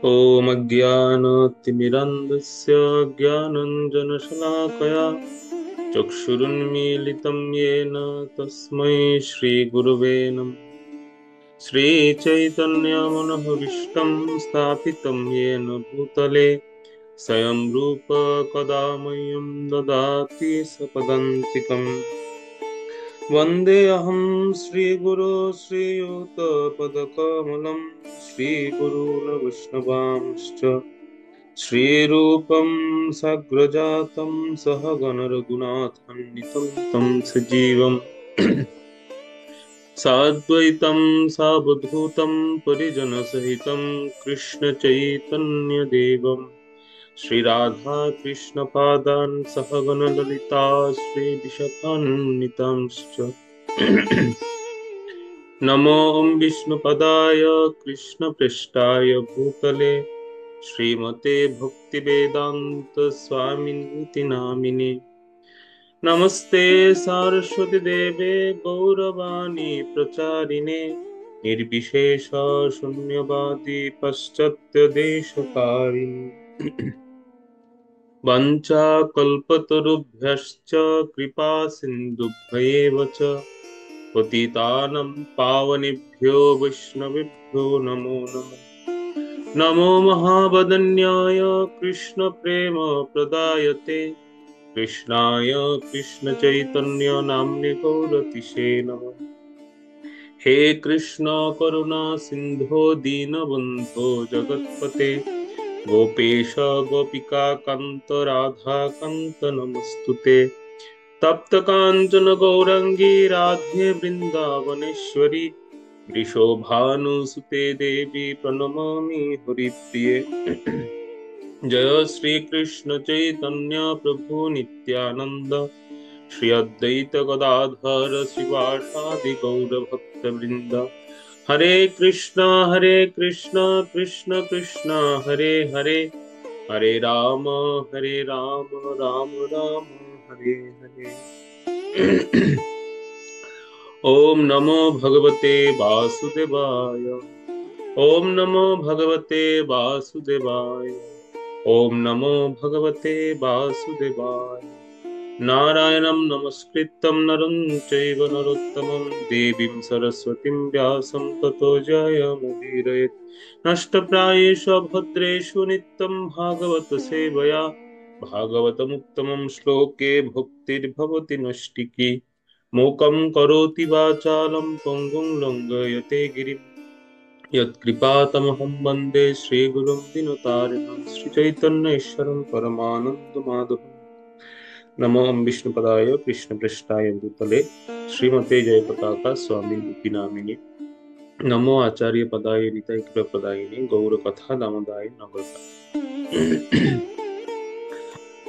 ॐ अज्ञानतिमिरन्धस्य ज्ञानञ्जनशलाकया चक्षुरुन्मीलितं येन तस्मै श्रीगुरुवे नमः। श्रीचैतन्यमनोभीष्टं स्थापितं येन भूतले स्वयं रूप कदा मह्यं ददाति सपदान्तिकम्। वन्देऽहं श्रीगुरो श्रीयुतपदकमलं श्रीगुरून् वैष्णवांश्च श्रीरूपं साग्रजातं सहगणरघुनाथान्वितं तं सजीवम् साद्वैतं सावधूतं परिजनसहितं कृष्णचैतन्यदेवं श्रीराधा कृष्णपादान् सहगणललिता श्रीविशाखान्वितांश्च नमो विष्णुपदाय कृष्णपृष्ठाय भूतले श्रीमते भक्तिवेदांत स्वामिनिति नामिने। नमस्ते सारस्वती देवे गौरवाणी प्रचारिणे निर्विशेष शून्यवादी पाश्चात्य देशकारिणे। वञ्चाकल्पतरुभ्यश्च कृपा सिन्धुभ्येव च पतितानं पावनेभ्यो वैष्णवेभ्यो नमो नमः। नमो महावदन्याय कृष्णप्रेम प्रदायते कृष्णाय कृष्णचैतन्य नाम्ने गौरतिसे नमः। हे कृष्ण करुणा सिन्धो दीनबन्धो जगत्पते गोपेश गोपिका कान्त राधा कान्त नमस्तुते। तप्त कांचन गौरंगी राधे वृंदावनेश्वरी वृषभानुसुते देवी प्रणमामि हरिप्रिये। जय श्री कृष्ण चैतन्य प्रभु नित्यानंद श्री अद्वैत गदाधर शिवासादि गौर भक्त वृंद। हरे कृष्ण कृष्ण कृष्ण हरे हरे हरे राम राम राम हरे हरे। ओम नमो भगवते वासुदेवाय। ओम नमो भगवते वासुदेवाय। ओम नमो भगवते वासुदेवाय। नारायणं नमस्कृत्यं नरं चैव नरोत्तमं देवीं सरस्वतीं व्यासं ततो जयमुदीरयेत्। नष्टप्रायेषु भद्रेषु नित्यं भागवत सेवया भागवतमुत्तमं श्लोके भक्तिर्भवति नष्टिकी। मूकं करोति वाचालं पङ्गुं लङ्घयते गिरिं यत्कृपातमहं वन्दे श्रीगुरुं दीनतारिणं श्रीचैतन्येश्वरं परमानन्दमाधवम्। नमो विष्णुपदाय कृष्णपृष्ठाय भूतले श्रीमते जयपताका स्वामी नामिने। नमो आचार्य पदाय निताय कृपाप्रदायिने गौरकथा दामोदाय नगर।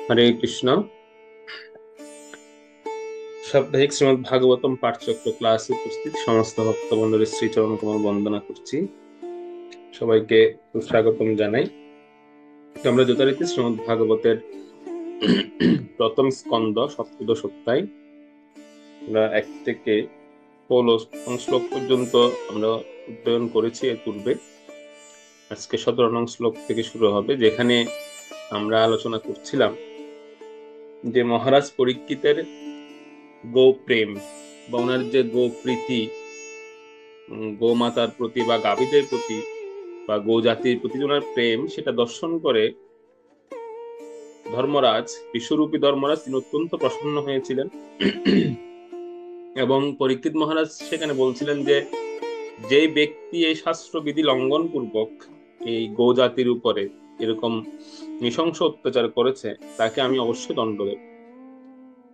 हरे कृष्ण। সাপ্তাহিক শ্রীমদ ভাগবতম পাঠচক্র ক্লাসে উপস্থিত সমস্ত ভক্তবন্ধুদের শ্রীচরণ কমল বন্দনা করছি। সবাইকে সুস্বাগতম জানাই। আমরা যথারীতি শ্রীমদ ভাগবতের প্রথম স্কন্ধ সপ্তদশ অধ্যায় আমরা 1 থেকে 16 শ্লোক পর্যন্ত আমরা অধ্যয়ন করেছি এর পূর্বে। আজকে 17 নং শ্লোক থেকে শুরু হবে, যেখানে আমরা আলোচনা করছিলাম যে মহারাজ পরীক্ষিতের গোপ্রেম বা ওনার যে গোপ্রীতি, গোমাতার প্রতি বা গাভীদের প্রতি বা গো জাতির প্রতি ওনার প্রেম, সেটা দর্শন করে ধর্মরাজ, বিশ্বরূপী ধর্মরাজ, তিনি অত্যন্ত প্রসন্ন হয়েছিলেন। এবং পরীক্ষিত মহারাজ সেখানে বলছিলেন যে যে ব্যক্তি এই শাস্ত্রবিধি লঙ্ঘন পূর্বক এই গো জাতির উপরে এরকম নৃশংস অত্যাচার করেছে তাকে আমি অবশ্যই দণ্ড দেব।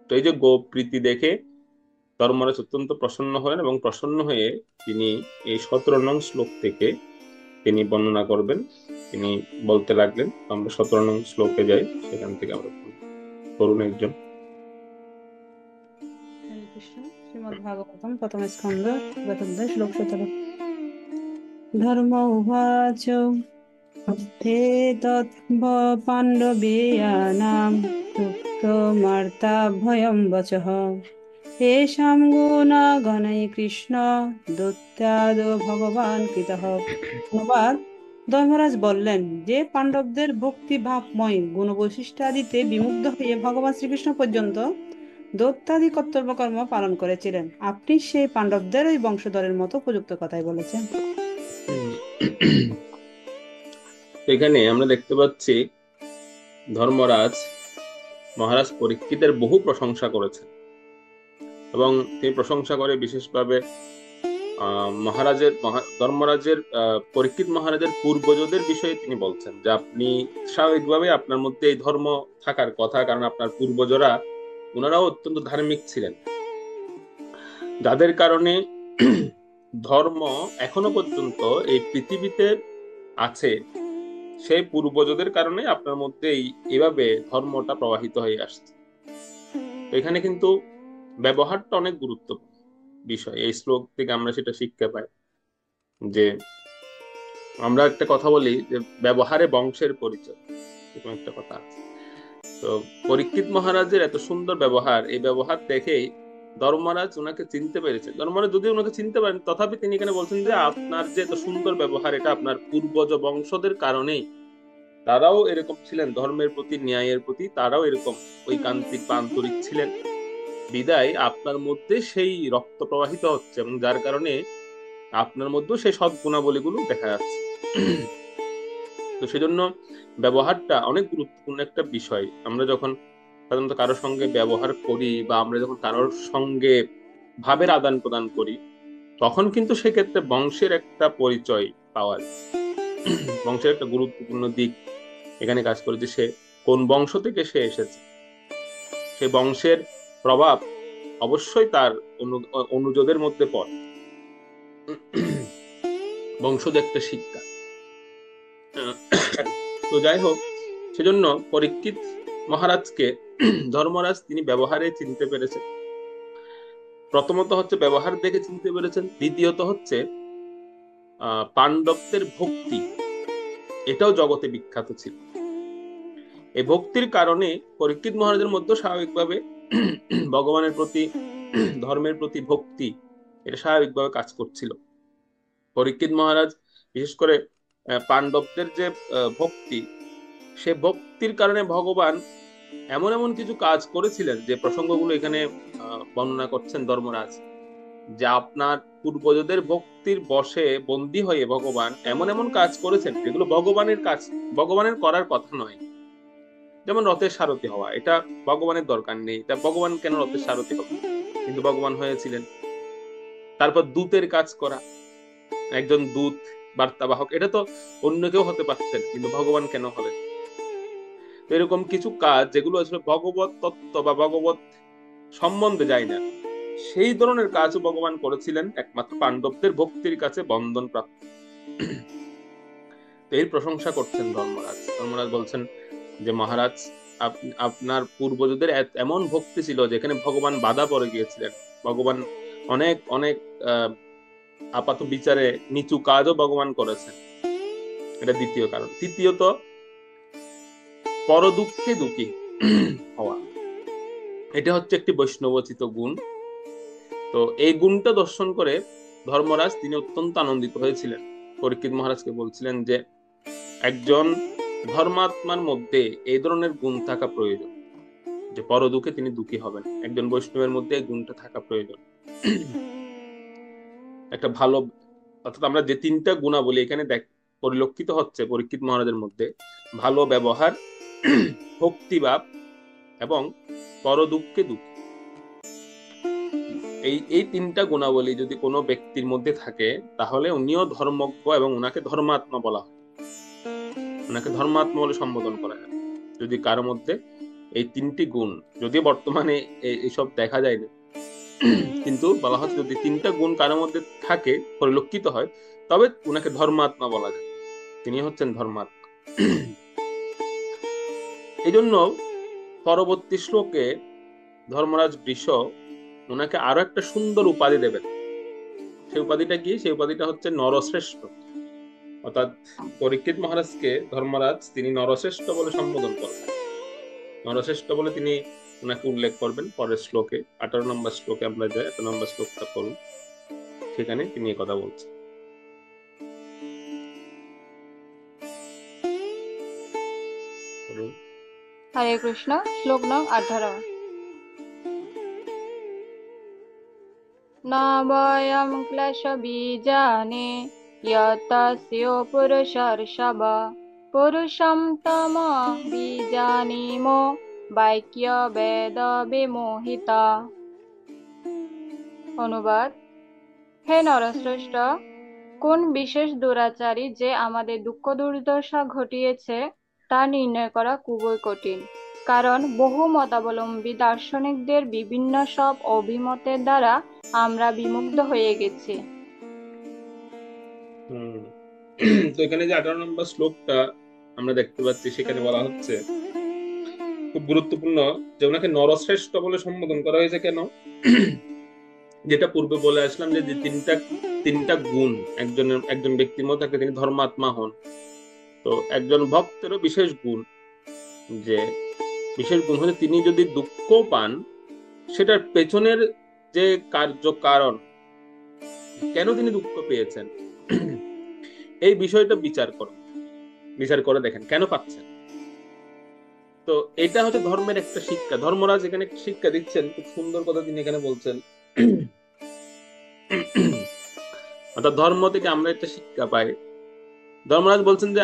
তো এই যে গোপ্রীতি দেখে ধর্মরাজ অত্যন্ত প্রসন্ন হলেন এবং প্রসন্ন হয়ে তিনি এই 17 নং শ্লোক থেকে তিনি বর্ণনা করবেন। তিনি বলতে লাগলেন, আমরা 17 নং শ্লোকে যাই, সেখান থেকে আমরা করুন একজন। হরে কৃষ্ণ। শ্রীমদ্ ভাগবতম প্রথম স্কন্ধ প্রথম শ্লোক 17। ধর্ম উবাচ তে তৎ পাণ্ডবেয়ানাং সুপ্তমার্তা ভয়ং বচঃ তেষাং গুণগণৈ কৃষ্ণ দৈত্যাদো ভগবান কৃতঃ। ধন্যবাদ। ধর্মরাজ বললেন, যে পাণ্ডবদের ভক্তি ভাবময় গুণবৈশিষ্ট্যাদিতে বিমুগ্ধ হয়ে ভগবান শ্রীকৃষ্ণ পর্যন্ত দৈত্যাদি কর্তব্যকর্ম পালন করেছিলেন, আপনি সেই পাণ্ডবদের ওই বংশধরের মতো উপযুক্ত কথাই বলেছেন। এখানে আমরা দেখতে পাচ্ছি ধর্মরাজ মহারাজ পরীক্ষিতের বহু প্রশংসা করেছেন, এবং তিনি প্রশংসা করে বিশেষভাবে ধর্মরাজের পরীক্ষিত মহারাজের পূর্বজদের বিষয়ে তিনি বলছেন যে আপনি স্বাভাবিকভাবে আপনার মধ্যে এই ধর্ম থাকার কথা, কারণ আপনার পূর্বজরা ওনারাও অত্যন্ত ধার্মিক ছিলেন, যাদের কারণে ধর্ম এখনো পর্যন্ত এই পৃথিবীতে আছে। সেই পূর্বজদের কারণে আপনার মধ্যে এইভাবে ধর্মটা প্রবাহিত হয়ে আসছে। এখানে কিন্তু ব্যবহারটা অনেক গুরুত্বপূর্ণ বিষয়। এই শ্লোক থেকে আমরা সেটা শিক্ষা পাই যে আমরা একটা কথা বলি যে ব্যবহারে বংশের পরিচয়, এরকম একটা কথা আছে। তো পরীক্ষিত মহারাজের এত সুন্দর ব্যবহার, এই ব্যবহার দেখেই ধর্মরাজ ওনাকে চিনতে পেরেছেন। ধর্মরাজ যদি ওনাকে চিনতে পারেন, তথাপি তিনি এখানে বলছেন যে আপনার যে এত সুন্দর ব্যবহার, এটা আপনার পূর্বজ বংশদের কারণেই। তারাও এরকম ছিলেন, ধর্মের প্রতি, ন্যায়ের প্রতি তারাও এরকম ঐকান্তিক বা আন্তরিক ছিলেন। বিদায় আপনার মধ্যে সেই রক্ত প্রবাহিত হচ্ছে, এবং যার কারণে আপনার মধ্যেও সেই সৎ গুণাবলীগুলো দেখা যাচ্ছে। তো সেজন্য ব্যবহারটা অনেক গুরুত্বপূর্ণ একটা বিষয়। আমরা যখন সাধারণত কারোর সঙ্গে ব্যবহার করি, বা আমরা যখন কারোর সঙ্গে ভাবের আদান প্রদান করি, তখন কিন্তু সেক্ষেত্রে বংশের একটা পরিচয় পাওয়া যায়। বংশের একটা গুরুত্বপূর্ণ দিক এখানে কাজ করে, যে সে কোন বংশ থেকে সে এসেছে। সে বংশের প্রভাব অবশ্যই তার অনুজদের মধ্যে পড়ে। বংশজ একটা শিক্ষা। তো যাই হোক, সেজন্য পরীক্ষিত মহারাজকে ধর্মরাজ তিনি ব্যবহারে চিনতে পেরেছেন। প্রথমত হচ্ছে ব্যবহার দেখে চিনতে পেরেছেন, দ্বিতীয়ত হচ্ছে পাণ্ডবদের ভক্তি, এটাও জগতে বিখ্যাত ছিল। এই ভক্তির কারণে পরীক্ষিত মহারাজের মধ্যে স্বাভাবিকভাবে ভগবানের প্রতি, ধর্মের প্রতি ভক্তি, এটা স্বাভাবিকভাবে কাজ করছিল। পরীক্ষিত মহারাজ বিশেষ করে পাণ্ডবদের যে ভক্তি, সে ভক্তির কারণে ভগবান এমন এমন কিছু কাজ করেছিলেন, যে প্রসঙ্গগুলো এখানে বর্ণনা করছেন ধর্মরাজ, যে আপনার পূর্বজদের ভক্তির বশে বন্দী হয়ে ভগবান এমন এমন কাজ করেছেন যেগুলো ভগবানের কাজ, ভগবানের করার কথা নয়। যেমন রথের সারথি হওয়া, এটা ভগবানের দরকার নেই, তা ভগবান কেন রথের সারথি হবে, কিন্তু ভগবান হয়েছিলেন। তারপর দূতের কাজ করা, একজন দূত বার্তাবাহক, এটা তো অন্য কেউ হতে পারতেন, কিন্তু ভগবান কেন হলেন? এরকম কিছু কাজ যেগুলো আসলে ভগবত তত্ত্ব বা ভগবত সম্বন্ধে যায় না, সেই ধরনের কাজও ভগবান করেছিলেন একমাত্র পাণ্ডবদের ভক্তির কাছে বন্ধন প্রাপ্ত। এর প্রশংসা করছেন ধর্মরাজ। ধর্মরাজ বলছেন যে মহারাজ, আপনার পূর্বজদের এমন ভক্তি ছিল যেখানে ভগবান বাধা পড়ে গিয়েছিলেন। ভগবান অনেক অনেক আপাত বিচারে নিচু কাজও ভগবান করেছেন। এটা দ্বিতীয় কারণ। তৃতীয়ত, পর দুঃখে দুঃখী হওয়া, এটা হচ্ছে একটি বৈষ্ণবোচিত গুণ। তো এই গুণটা দর্শন করে ধর্মরাজ তিনি অত্যন্ত আনন্দিত হয়েছিলেন। পরীক্ষিত মহারাজকে বলছিলেন যে একজন ধর্মাত্মার মধ্যে এই ধরনের গুণ থাকা প্রয়োজন, যে পর দুঃখে তিনি দুঃখী হবেন। একজন বৈষ্ণবের মধ্যে এই গুণটা থাকা প্রয়োজন। একটা ভালো, অর্থাৎ আমরা যে তিনটা গুণাবলী এখানে পরিলক্ষিত হচ্ছে পরীক্ষিত মহারাজের মধ্যে, ভালো ব্যবহার, ভক্তিভাব এবং পর দুঃখে দুঃখী, এই তিনটা গুণাবলী যদি কোনো ব্যক্তির মধ্যে থাকে, তাহলে উনিও ধর্মজ্ঞ এবং উনাকে ধর্মাত্মা বলা হয়, উনাকে ধর্মাত্মা বলে সম্বোধন করা হয়। যদি কারোর মধ্যে এই তিনটি গুণ, যদিও বর্তমানে এইসব দেখা যায় না, কিন্তু বলা হচ্ছে যদি তিনটা গুণ কারোর মধ্যে থাকে, পরিলক্ষিত হয়, তবে উনাকে ধর্মাত্মা বলা যায়, তিনি হচ্ছেন ধর্মাত্মা। এই জন্য পরবর্তী শ্লোকে ধর্মরাজ বৃষ ওনাকে আরো একটা সুন্দর উপাধি দেবেন। সেই উপাধিটা কি? সেই উপাধিটা হচ্ছে নরশ্রেষ্ঠ। অর্থাৎ পরীক্ষিত মহারাজকে ধর্মরাজ তিনি নরশ্রেষ্ঠ বলে সম্বোধন করবেন। নরশ্রেষ্ঠ বলে তিনি ওনাকে উল্লেখ করবেন পরের শ্লোকে। 18 নম্বর শ্লোকে আমরা যাই, 18 নম্বর শ্লোকটা পড়ুন, সেখানে তিনি এই কথা বলছেন। করুন। হরে কৃষ্ণ। শ্লোক নং 18। না বয়ম ক্লেশ বীজানি ইয়তস্য পুরুষর্ষভ পুরুষম তম বীজানিমো বাক্য বেদ বিমোহিতা। অনুবাদ: হে নরশ্রেষ্ঠ, কোন বিশেষ দুরাচারী যে আমাদের দুঃখ দুর্দশা ঘটিয়েছে তা নির্ণয় করা খুবই কঠিন, কারণ বহু মতাবলম্বী দার্শনিকদের বিভিন্ন সব অভিমতের দ্বারা আমরা বিমুগ্ধ হয়ে গেছি। তো এখানে যে 18 নম্বর শ্লোকটা আমরা দেখতে পাচ্ছি, সেখানে বলা হচ্ছে খুব গুরুত্বপূর্ণ যে ওনাকে নরশ্রেষ্ঠ বলে সম্বোধন করা হয়েছে কেন। যেটা পূর্বে বলে আসলাম যে তিনটা গুণ একজন ব্যক্তির মধ্যে থাকে, তিনি ধর্মাত্মা হন। তো একজন ভক্তেরও বিশেষ গুণ হচ্ছে তিনি যদি দুঃখ পান, সেটার পেছনের যে কারণ, কেন তিনি দুঃখ পেয়েছেন, এই বিষয়টা বিচার করে দেখেন কেন পাচ্ছেন। তো এটা হচ্ছে ধর্মের একটা শিক্ষা। ধর্মরাজ এখানে একটা শিক্ষা দিচ্ছেন, খুব সুন্দর কথা তিনি এখানে বলছেন। অর্থাৎ ধর্ম থেকে আমরা একটা শিক্ষা পাই। ধর্মরাজ বলছেন যে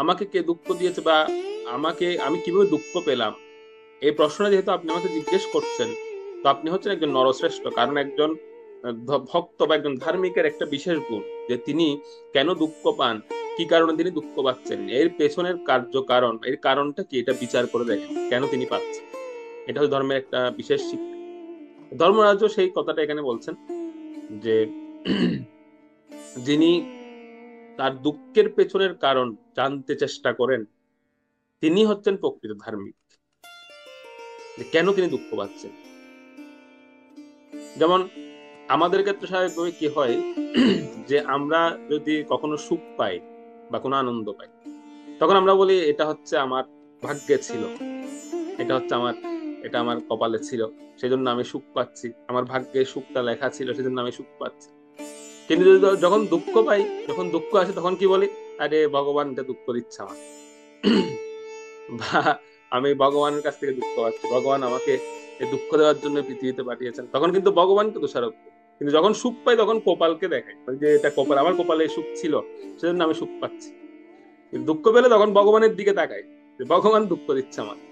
আমাকে কে দুঃখ দিয়েছে বা আমি কিভাবে দুঃখ পেলাম, এই প্রশ্নটা যেহেতু আপনি আমাকে জিজ্ঞেস করছেন, তো আপনি হচ্ছেন একজন নরশ্রেষ্ঠ। কারণ একজন ভক্ত বা একজন ধার্মিকের একটা বিশেষ গুণ যে তিনি কেন দুঃখ পান, কি কারণে তিনি দুঃখ পাচ্ছেন, এর পেছনের কারণ, এর কারণটা কি, এটা বিচার করে দেখেন কেন তিনি পাচ্ছেন। এটা হচ্ছে ধর্মের একটা বিশেষ শিক্ষা। ধর্মরাজও সেই কথাটা এখানে বলছেন যে যিনি তার দুঃখের পেছনের কারণ জানতে চেষ্টা করেন, তিনি হচ্ছেন প্রকৃত ধার্মিক। কেন তিনি দুঃখ পাচ্ছেন। যেমন আমাদের ক্ষেত্রে স্বাভাবিকভাবে কি হয় যে আমরা যদি কখনো সুখ পাই বা কোনো আনন্দ পাই, তখন আমরা বলি এটা হচ্ছে আমার ভাগ্যে ছিল, এটা আমার কপালে ছিল, সেজন্য আমি সুখ পাচ্ছি, আমার ভাগ্যে সুখটা লেখা ছিল, সেজন্য আমি সুখ পাচ্ছি। কিন্তু যখন দুঃখ পাই, যখন দুঃখ আসে, তখন কি বলি, আরে ভগবান এটা দুঃখ দিচ্ছে আমাকে, বা আমি ভগবানের কাছ থেকে দুঃখ পাচ্ছি, ভগবান আমাকে দুঃখ দেওয়ার জন্য পৃথিবীতে পাঠিয়েছেন। তখন কিন্তু ভগবানকে দোষারোপ করি। কিন্তু যখন সুখ পাই, তখন কপালকে দেখাই যে এটা কপাল, আমার কপালে সুখ ছিল, সেজন্য আমি সুখ পাচ্ছি। দুঃখ পেলে তখন ভগবানের দিকে তাকাই যে ভগবান দুঃখ দিচ্ছে আমাকে।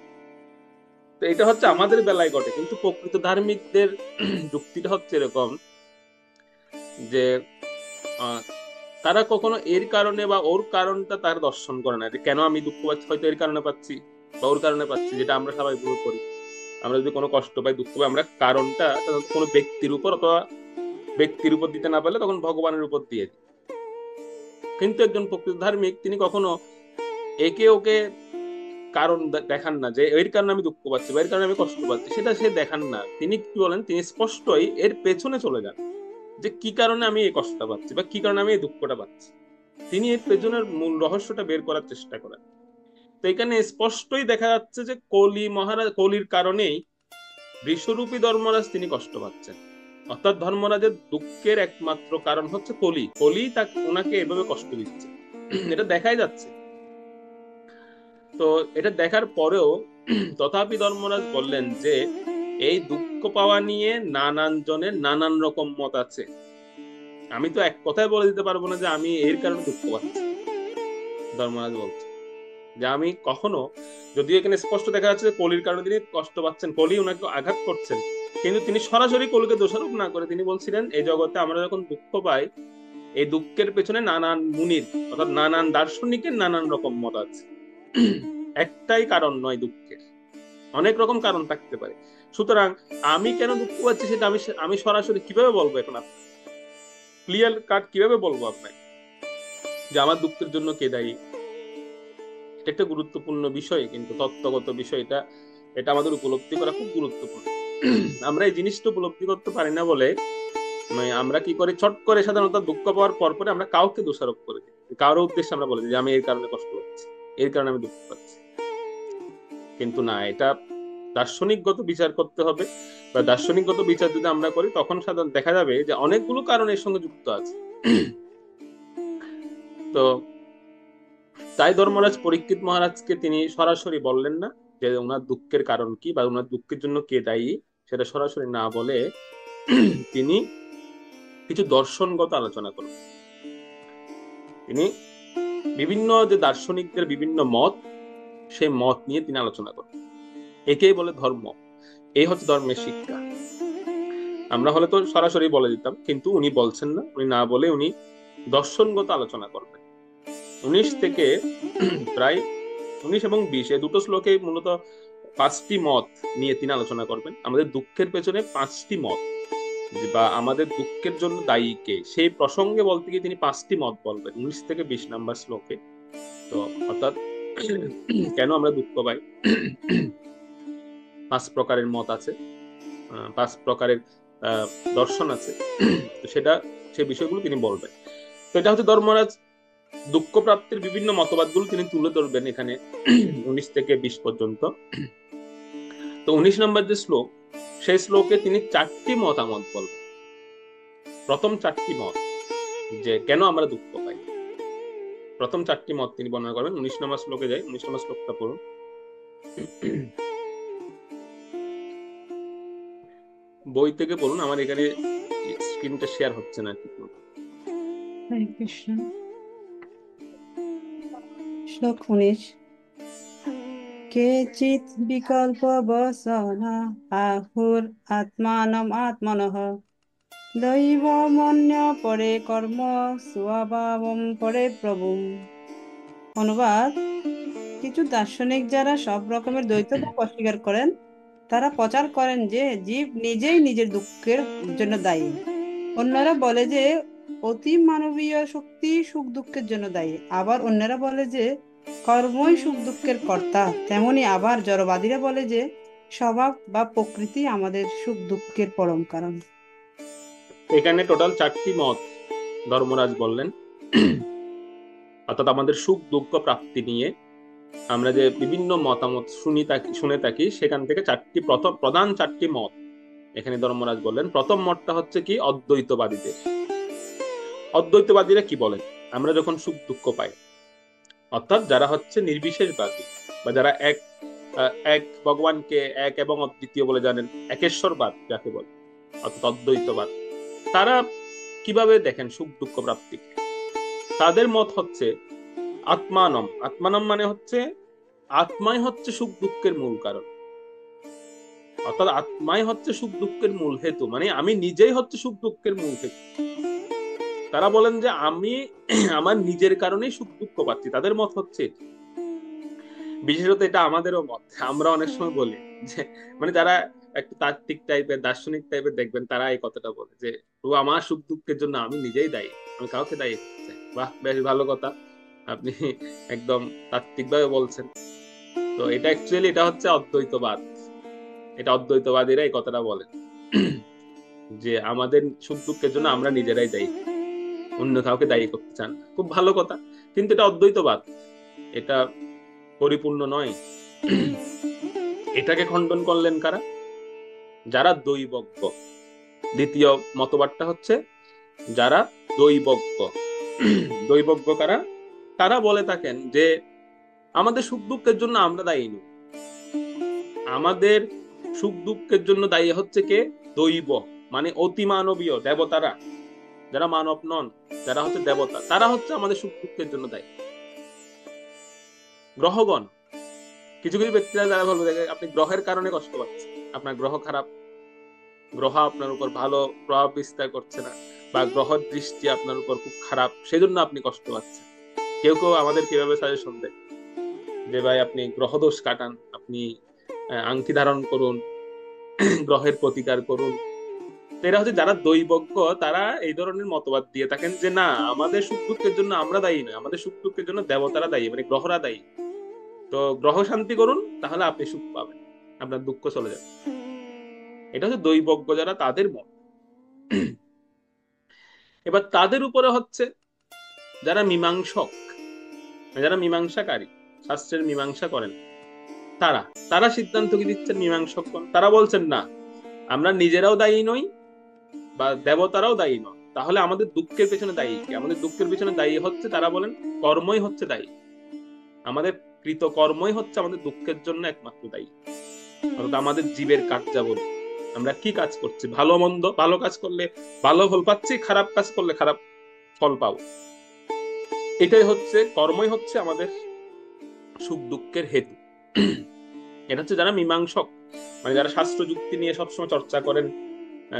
তো এটা হচ্ছে আমাদের বেলায় ঘটে, কিন্তু প্রকৃত ধার্মিকদের যুক্তিটা হচ্ছে এরকম যে তারা কখনো এর কারণে বা ওর কারণটা তার দর্শন করে না, যে কেন আমি দুঃখ পাচ্ছি, হয়তো এর কারণে পাচ্ছি বা ওর কারণে পাচ্ছি, যেটা আমরা সবাই ভুল করি। আমরা যদি কোনো কষ্ট পাই, দুঃখ পাই, আমরা কারণটা কোনো ব্যক্তির উপর অথবা ব্যক্তির উপর দিতে না পারলে তখন ভগবানের উপর দিয়ে দিই। কিন্তু একজন প্রকৃত ধার্মিক তিনি কখনো একে ওকে কারণ দেখান না, যে এর কারণে আমি দুঃখ পাচ্ছি বা এর কারণে আমি কষ্ট পাচ্ছি, সেটা সে দেখান না। তিনি কি বলেন, তিনি স্পষ্টই এর পেছনে চলে যান, যে কি কারণে আমি এই কষ্টটা পাচ্ছি বা কি কারণে আমি এই দুঃখটা পাচ্ছি। তিনি এর পেছনের মূল রহস্যটা বের করার চেষ্টা করেন। তো এখানে স্পষ্টই দেখা যাচ্ছে যে কলির কারণেই বিশ্বরূপী ধর্মরাজ তিনি কষ্ট পাচ্ছেন। অর্থাৎ ধর্মরাজের দুঃখের একমাত্র কারণ হচ্ছে কলি ওনাকে এভাবে কষ্ট দিচ্ছে, এটা দেখাই যাচ্ছে। তো এটা দেখার পরেও তথাপি ধর্মরাজ বললেন যে এই দুঃখ পাওয়া নিয়ে নানান জনের নানান রকম মত আছে। আমি তো এক কথায় বলে দিতে পারবো না যে আমি এর কারণে দুঃখ পাচ্ছি। ধর্মরাজ বলছে যে আমি কখনো, যদিও এখানে স্পষ্ট দেখা যাচ্ছে যে কলির কারণে তিনি কষ্ট পাচ্ছেন, কলি ওনাকে আঘাত করছেন, কিন্তু তিনি সরাসরি কলিকে দোষারোপ না করে তিনি বলছিলেন এই জগতে আমরা যখন দুঃখ পাই, এই দুঃখের পেছনে নানান মুনির অর্থাৎ নানান দার্শনিকের নানান রকম মত আছে। একটাই কারণ নয় দুঃখের, অনেক রকম কারণ থাকতে পারে। সুতরাং আমি কেন দুঃখ পাচ্ছি সেটা আমি সরাসরি কিভাবে বলবো, এখন ক্লিয়ার কাট কিভাবে বলবো আপনাকে যে আমার দুঃখের জন্য কে দায়ী। এটা একটা গুরুত্বপূর্ণ বিষয়, কিন্তু তত্ত্বগত বিষয়, এটা আমাদের উপলব্ধি করা খুব গুরুত্বপূর্ণ। আমরা এই জিনিসটা উপলব্ধি করতে পারি না বলে আমরা কি করি, চট করে সাধারণত দুঃখ পাওয়ার পরে আমরা কাউকে দোষারোপ করে দিই, কারোর উদ্দেশ্যে আমরা বলি যে আমি এর কারণে কষ্ট পাচ্ছি, এর কারণে আমি দুঃখ পাচ্ছি। কিন্তু না, এটা দার্শনিকগত বিচার করতে হবে, বা দার্শনিকগত বিচার যদি আমরা করি তখন সাধারণত দেখা যাবে যে অনেকগুলো কারণ এর সঙ্গে যুক্ত আছে। তো তাই ধর্মরাজ পরীক্ষিত মহারাজকে তিনি সরাসরি বললেন না যে ওনার দুঃখের কারণ কি বা ওনার দুঃখের জন্য কে দায়ী, সেটা সরাসরি না বলে তিনি কিছু দর্শনগত আলোচনা করবেন। তিনি বিভিন্ন যে দার্শনিকদের বিভিন্ন মত, সেই মত নিয়ে তিনি আলোচনা করবেন। একেই বলে ধর্ম। এই হচ্ছে ধর্মের শিক্ষা। আমরা হলে তো সরাসরি বলে দিতাম, কিন্তু উনি বলছেন না, উনি না বলে উনি দর্শনগত আলোচনা করবেন। 19 থেকে প্রায় 19 এবং 20 এই দুটো শ্লোকে মূলত 5টি মত নিয়ে তিনি আলোচনা করবেন। আমাদের দুঃখের পেছনে 5টি মত, বা আমাদের দুঃখের জন্য দায়ী কে, সেই প্রসঙ্গে বলতে গিয়ে তিনি 5টি মত বলবেন 19 থেকে 20 নাম্বার শ্লোকে। তো অর্থাৎ কেন আমরা দুঃখ পাই, 5 প্রকারের মত আছে, 5 প্রকারের দর্শন আছে, তো সেটা সেই বিষয়গুলো তিনি বলবেন। তো এটা হচ্ছে ধর্মরাজ দুঃখ প্রাপ্তির বিভিন্ন মতবাদগুলো তিনি তুলে ধরবেন এখানে 19 থেকে 20 পর্যন্ত। তো 19 নম্বর যে শ্লোক, সেই শ্লোকে তিনি 4টি মতামত বলবেন। প্রথম 4টি মত যে কেন আমরা দুঃখ পাই, প্রথম 4টি মত তিনি বর্ণনা করবেন। 19 নম্বর শ্লোকে যাই, 19 নম্বর শ্লোকটা পড়ুন। বই থেকে পড়ুন, আমার এখানে স্ক্রিনটা শেয়ার হচ্ছে না ঠিক মতো। হরে কৃষ্ণ। শ্লোক 19। কেচিৎ বিকল্প বসনা আহুর আত্মানম আত্মনঃ দৈবমন্য পরে কর্ম স্বভাবম পরে প্রভুম। অনুবাদ: কিছু দার্শনিক যারা সব রকমের দ্বৈতভাব অস্বীকার করেন, তারা প্রচার করেন যে জীব নিজেই নিজের দুঃখের জন্য দায়ী। অন্যরা বলে যে অতি মানবীয় শক্তি সুখ দুঃখের জন্য দায়ী। আবার অন্যরা বলে যে কর্মই সুখ দুঃখের কর্তা। তেমনি আবার জড়বাদীরা বলে যে স্বভাব বা প্রকৃতি আমাদের সুখ দুঃখের পরম কারণ। এখানে টোটাল 4টি মত ধর্মরাজ বললেন। অর্থাৎ আমাদের সুখ দুঃখ প্রাপ্তি নিয়ে আমরা যে বিভিন্ন মতামত শুনে থাকি, সেখান থেকে প্রধান 4টি মত এখানে ধর্মরাজ বললেন। প্রথম মতটা হচ্ছে কি, অদ্বৈতবাদীদের। অদ্বৈতবাদীরা কি বলেন, আমরা যখন সুখ দুঃখ পাই, অর্থাৎ যারা হচ্ছে নির্বিশেষবাদী বা যারা এক ভগবানকে এক এবং অদ্বিতীয় বলে জানেন, একেশ্বরবাদ যাকে বলে, অর্থাৎ অদ্বৈতবাদ, তারা কিভাবে দেখেন সুখ দুঃখ প্রাপ্তিকে? তাদের মত হচ্ছে আত্মানম। আত্মানম মানে হচ্ছে আত্মাই হচ্ছে সুখ দুঃখের মূল কারণ, অর্থাৎ আত্মাই হচ্ছে সুখ দুঃখের মূল হেতু, মানে আমি নিজেই হচ্ছে সুখ দুঃখের মূল হেতু। তারা বলেন যে আমি আমার নিজের কারণেই সুখ দুঃখ পাচ্ছি। তাদের মত হচ্ছে, বিশেষত এটা আমাদেরও মত। আমরা অনেক সময় বলি যে, মানে যারা একটু তাত্ত্বিক টাইপের দার্শনিক টাইপের দেখবেন, তারা এই কথাটা বলে যে আমার সুখ দুঃখের জন্য আমি নিজেই দায়ী, আমি কাউকে দায়ী করতে চাই। বাহ, বেশ ভালো কথা, আপনি একদম তাত্ত্বিক ভাবে বলছেন। তো এটা অ্যাকচুয়ালি এটা হচ্ছে অদ্বৈতবাদ। এটা অদ্বৈতবাদীরা এই কথাটা বলেন যে আমাদের সুখ দুঃখের জন্য আমরা নিজেরাই দায়ী, অন্য কাউকে দায়ী করতে চান। খুব ভালো কথা, কিন্তু এটা অদ্বৈতবাদ, এটা পরিপূর্ণ নয়। এটাকে খণ্ডন করলেন কারা? যারা দৈবজ্ঞ। দ্বিতীয় মতবাদটা হচ্ছে যারা দৈবজ্ঞ। দৈবজ্ঞ কারা? তারা বলে থাকেন যে আমাদের সুখ দুঃখের জন্য আমরা দায়ী নই, আমাদের সুখ দুঃখের জন্য দায়ী হচ্ছে কে? দৈব, মানে অতি মানবীয় দেবতারা, যারা মানব নন, যারা হচ্ছে দেবতা, তারা হচ্ছে আমাদের সুখ দুঃখের জন্য দায়ী। গ্রহগণ, কিছু কিছু ব্যক্তিরা যারা বলবে আপনি গ্রহের কারণে কষ্ট পাচ্ছেন, আপনার গ্রহ খারাপ, গ্রহ আপনার উপর ভালো প্রভাব বিস্তার করছে না, বা গ্রহ দৃষ্টি আপনার উপর খুব খারাপ, সেজন্য আপনি কষ্ট পাচ্ছেন। কেউ কেউ আমাদের কিভাবে সাজেশন দেয় যে ভাই আপনি গ্রহ দোষ কাটান, আপনি আংটি ধারণ করুন, গ্রহের প্রতিকার করুন। এরা হচ্ছে যারা দৈবজ্ঞ, তারা এই ধরনের মতবাদ দিয়ে থাকেন যে না, আমাদের সুখ দুঃখের জন্য আমরা দায়ী নয়, আমাদের সুখ দুঃখের জন্য দেবতারা দায়ী, মানে গ্রহরা দায়ী। তো গ্রহ শান্তি করুন, তাহলে আপনি সুখ পাবেন, আপনার দুঃখ চলে যাবে। এটা হচ্ছে দৈবজ্ঞ যারা, তাদের মত। এবার তাদের উপরে হচ্ছে যারা মীমাংসক, যারা মীমাংসাকারী, শাস্ত্রের মীমাংসা করেন, তারা তারা সিদ্ধান্ত কি দিচ্ছেন? মীমাংসক তারা বলছেন না, আমরা নিজেরাও দায়ী নই বা দেবতারাও দায়ী নয়, তাহলে আমাদের দুঃখের পেছনে দায়ী কি? আমাদের দুঃখের পেছনে দায়ী হচ্ছে, তারা বলেন কর্মই হচ্ছে দায়ী। আমাদের কৃতকর্মই হচ্ছে আমাদের দুঃখের জন্য একমাত্র দায়ী। অর্থাৎ আমাদের জীবের কার্যাবলী, আমরা কি কাজ করছি, ভালো মন্দ, ভালো কাজ করলে ভালো ফল পাচ্ছি, খারাপ কাজ করলে খারাপ ফল পাবো। এটাই হচ্ছে, কর্মই হচ্ছে আমাদের সুখ দুঃখের হেতু। এটা হচ্ছে যারা মীমাংসক, মানে যারা শাস্ত্র যুক্তি নিয়ে সবসময় চর্চা করেন,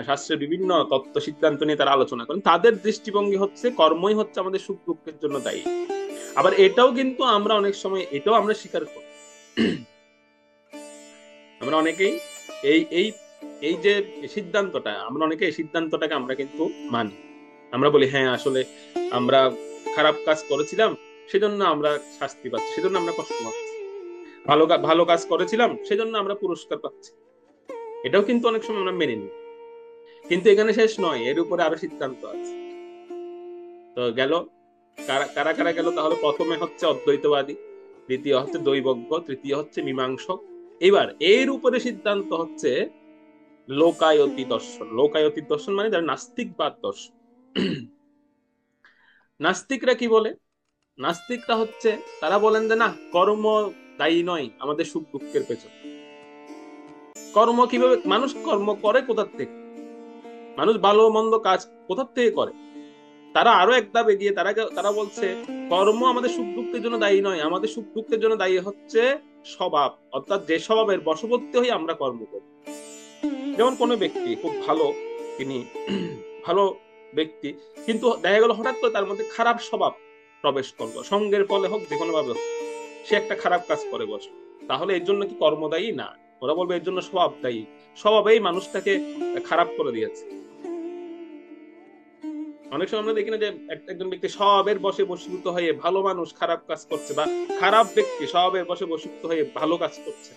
শাস্ত্রের বিভিন্ন তত্ত্ব সিদ্ধান্ত নিয়ে তারা আলোচনা করেন, তাদের দৃষ্টিভঙ্গি হচ্ছে কর্মই হচ্ছে আমাদের সুখ দুঃখের জন্য দায়ী। আবার এটাও কিন্তু আমরা অনেক সময় এটাও আমরা স্বীকার করি। আমরা অনেকেই এই এই এই যে সিদ্ধান্তটা, আমরা অনেকে এই সিদ্ধান্তটাকে আমরা কিন্তু মানি। আমরা বলি হ্যাঁ আসলে আমরা খারাপ কাজ করেছিলাম, সেজন্য আমরা শাস্তি পাচ্ছি, সেজন্য আমরা কষ্ট পাচ্ছি। ভালো কাজ করেছিলাম, সেজন্য আমরা পুরস্কার পাচ্ছি। এটাও কিন্তু অনেক সময় আমরা মেনে নিই। কিন্তু এখানে শেষ নয়, এর উপরে আরো সিদ্ধান্ত আছে। তো গেল কারা কারা গেল তাহলে? প্রথমে হচ্ছে অদ্বৈতবাদী, দ্বিতীয় হচ্ছে দৈবজ্ঞ, তৃতীয় হচ্ছে মীমাংসক। এবার এর উপরে সিদ্ধান্ত হচ্ছে লোকায়তি দর্শন। লোকায়তি দর্শন মানে যারা নাস্তিকবাদ দর্শন। নাস্তিকরা কি বলে? নাস্তিকরা হচ্ছে, তারা বলেন যে না, কর্ম দায়ী নয় আমাদের সুখ দুঃখের পেছনে। কর্ম কিভাবে মানুষ কর্ম করে, কোথার থেকে মানুষ ভালো মন্দ কাজ কোথার থেকে করে? তারা আরো এক ধাপ এগিয়ে, তারা বলছে কর্ম আমাদের সুখ দুঃখের জন্য দায়ী নয়, আমাদের সুখ দুঃখের জন্য দায়ী হচ্ছে স্বভাব, অর্থাৎ যে স্বভাবের বশবর্তী হয়ে আমরা কর্ম করি। যেমন কোনো ব্যক্তি খুব ভালো, তিনি ভালো ব্যক্তি, কিন্তু দেখা গেল হঠাৎ করে তার মধ্যে খারাপ স্বভাব প্রবেশ করলো, সঙ্গের ফলে হোক, যে কোনো ভাবে হোক, সে একটা খারাপ কাজ করে বসলো, তাহলে এর জন্য কি কর্ম দায়ী? না, ওরা বলবে এর জন্য স্বভাব দায়ী। স্বভাবেই মানুষটাকে খারাপ করে দিয়েছে। অনেক সময় আমরা দেখি না যে একজন ব্যক্তি স্বভাবের বশে বশীভূত হয়ে ভালো মানুষ খারাপ কাজ করছে, বা খারাপ ব্যক্তি স্বভাবের বশে বশীভূত হয়ে ভালো কাজ করছে।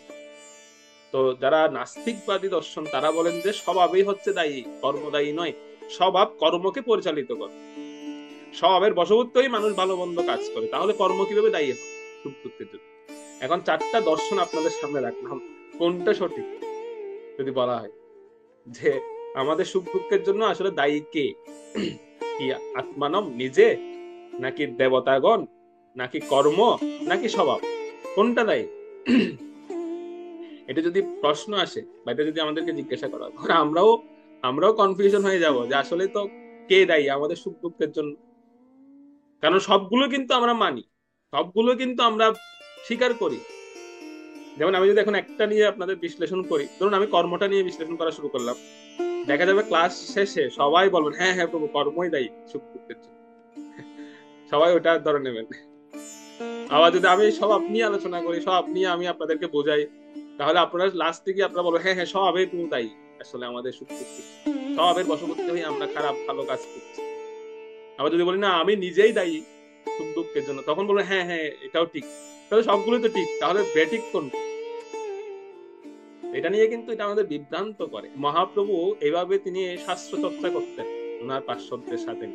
তো যারা নাস্তিকবাদী দর্শন, তারা বলেন যে স্বভাবই হচ্ছে দায়ী, কর্ম দায়ী নয়। স্বভাব কর্মকে পরিচালিত করে, স্বভাবের বশবর্তী হয়ে মানুষ ভালো মন্দ কাজ করে, তাহলে কর্ম কিভাবে দায়ী হয় সুখ দুঃখের জন্য? এখন চারটা দর্শন আপনাদের সামনে রাখলাম, কোনটা সঠিক যদি বলা হয় যে আমাদের সুখ দুঃখের জন্য আসলে দায়ী কে? কি আত্মানম নিজে, নাকি দেবতাগণ, নাকি কর্ম, নাকি স্বভাব? কোনটা দায়ী? এটা যদি প্রশ্ন আসে বা এটা যদি আমাদেরকে জিজ্ঞাসা করা হয়, তখন আমরাও কনফিউশন হয়ে যাব যে আসলে তো কে দায়ী আমাদের সুখ দুঃখের জন্য। কারণ সবগুলো কিন্তু আমরা মানি, সবগুলো কিন্তু আমরা স্বীকার করি। যেমন আমি যদি এখন একটা নিয়ে আপনাদের বিশ্লেষণ করি, ধরুন আমি কর্মটা নিয়ে বিশ্লেষণ করা শুরু করলাম, দেখা যাবে ক্লাস শেষে সবাই বলবেন হ্যাঁ হ্যাঁ প্রভু, কর্মই দায়ী সুখ দুঃখের জন্য। সবাই ওটা ধরে নেবেন। আবার যদি আমি স্বভাব নিয়ে আলোচনা করি, স্বভাব নিয়ে আমি আপনাদেরকে বোঝাই, তাহলে আপনারা লাস্টে গিয়ে আপনারা বলবেন হ্যাঁ হ্যাঁ স্বভাবেই তুমি দায়ী, আসলে আমাদের সুখ দুঃখের স্বভাবের বশবর্তী হয়ে আমরা খারাপ ভালো কাজ করছি। আবার যদি বলি না আমি নিজেই দায়ী সুখ দুঃখের জন্য, তখন বলবেন হ্যাঁ হ্যাঁ এটাও ঠিক, তাহলে সবগুলোই তো ঠিক, তাহলে বেঠিক কোনটা? এটা নিয়ে কিন্তু এটা আমাদের বিভ্রান্ত করে। মহাপ্রভু এইভাবে তিনি শাস্ত্র চর্চা করতেন ওনার পার্শ্বদের সাথে।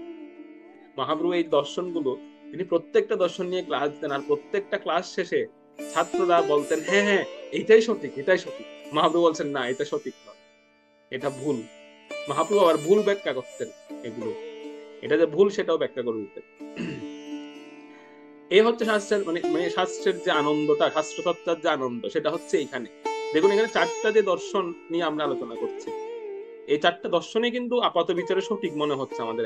মহাপ্রভু এই দর্শনগুলো, তিনি প্রত্যেকটা দর্শন নিয়ে ক্লাস দিতেন, আর প্রত্যেকটা ক্লাস শেষে ছাত্ররা বলতেন হ্যাঁ হ্যাঁ এটাই সঠিক, এটাই সঠিক। মহাপ্রভু বলছেন না, এটা সঠিক নয়, এটা ভুল। মহাপ্রভু আবার ভুল ব্যাখ্যা করতেন এগুলো, এটা যে ভুল সেটাও ব্যাখ্যা করে দিতেন। এই হচ্ছে শাস্ত্রের মানে শাস্ত্রের যে আনন্দটা, শাস্ত্র চর্চার যে আনন্দ, সেটা হচ্ছে এখানে। দেখুন এখানে চারটা যে দর্শন নিয়ে আমরা আলোচনা করছি, এই চারটা দর্শনই কিন্তু আপাত বিচারে সঠিক মনে হচ্ছে আমাদের,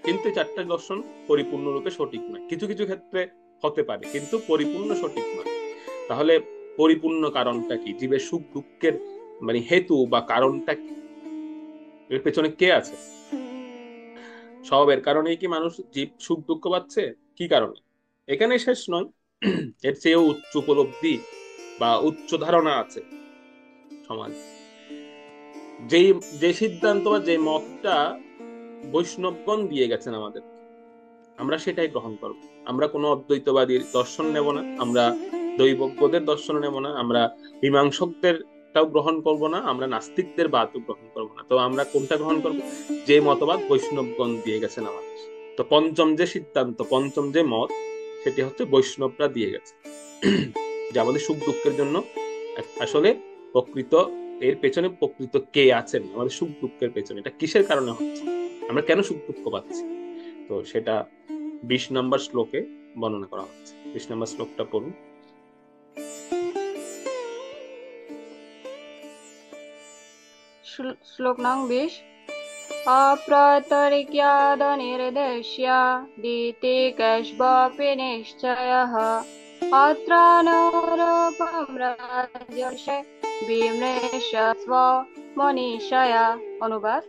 কিন্তু চারটা দর্শন পরিপূর্ণরূপে সঠিক নয়। কিছু কিছু ক্ষেত্রে হতে পারে, কিন্তু পরিপূর্ণ সঠিক নয়। তাহলে পরিপূর্ণ কারণটা কি? জীবের সুখ দুঃখের মানে হেতু বা কারণটা কি? এর পেছনে কে আছে? স্বভাবের কারণেই কি মানুষ জীব সুখ দুঃখ পাচ্ছে? কি কারণে? এখানে শেষ নয়, এর চেয়েও উচ্চ উপলব্ধি বা উচ্চ ধারণা আছে সমাজ। যেই যে সিদ্ধান্ত বা যে মতটা বৈষ্ণবগণ দিয়ে গেছেন আমাদের, আমরা সেটাই গ্রহণ করব। আমরা কোনো অদ্বৈতবাদীর দর্শন নেব না, আমরা দৈবজ্ঞদের দর্শন নেব না, আমরা মীমাংসকদেরটাও গ্রহণ করব না, আমরা নাস্তিকদের বাদও গ্রহণ করব না। তো আমরা কোনটা গ্রহণ করব? যে মতবাদ বৈষ্ণবগণ দিয়ে গেছেন আমাদের। তো পঞ্চম যে সিদ্ধান্ত, পঞ্চম যে মত, সেটি হচ্ছে বৈষ্ণবরা দিয়ে গেছে, যে আমাদের সুখ দুঃখের জন্য আসলে প্রকৃত এর পেছনে প্রকৃত কে আছেন, আমাদের সুখ দুঃখের পেছনে এটা কিসের কারণে হচ্ছে, আমরা কেন সুখ দুঃখ পাচ্ছি। তো সেটা 20 নম্বর শ্লোকে বর্ণনা করা হচ্ছে। 20 নম্বর শ্লোকটা পড়ুন। শ্লোক নং 20। अप्रतरिक्यादनिर्देश्य दीतिकेष्वपि निश्चयः अत्र नरपं राजर्षे বিমৃশস্ব মনীষয়া। অনুবাদ: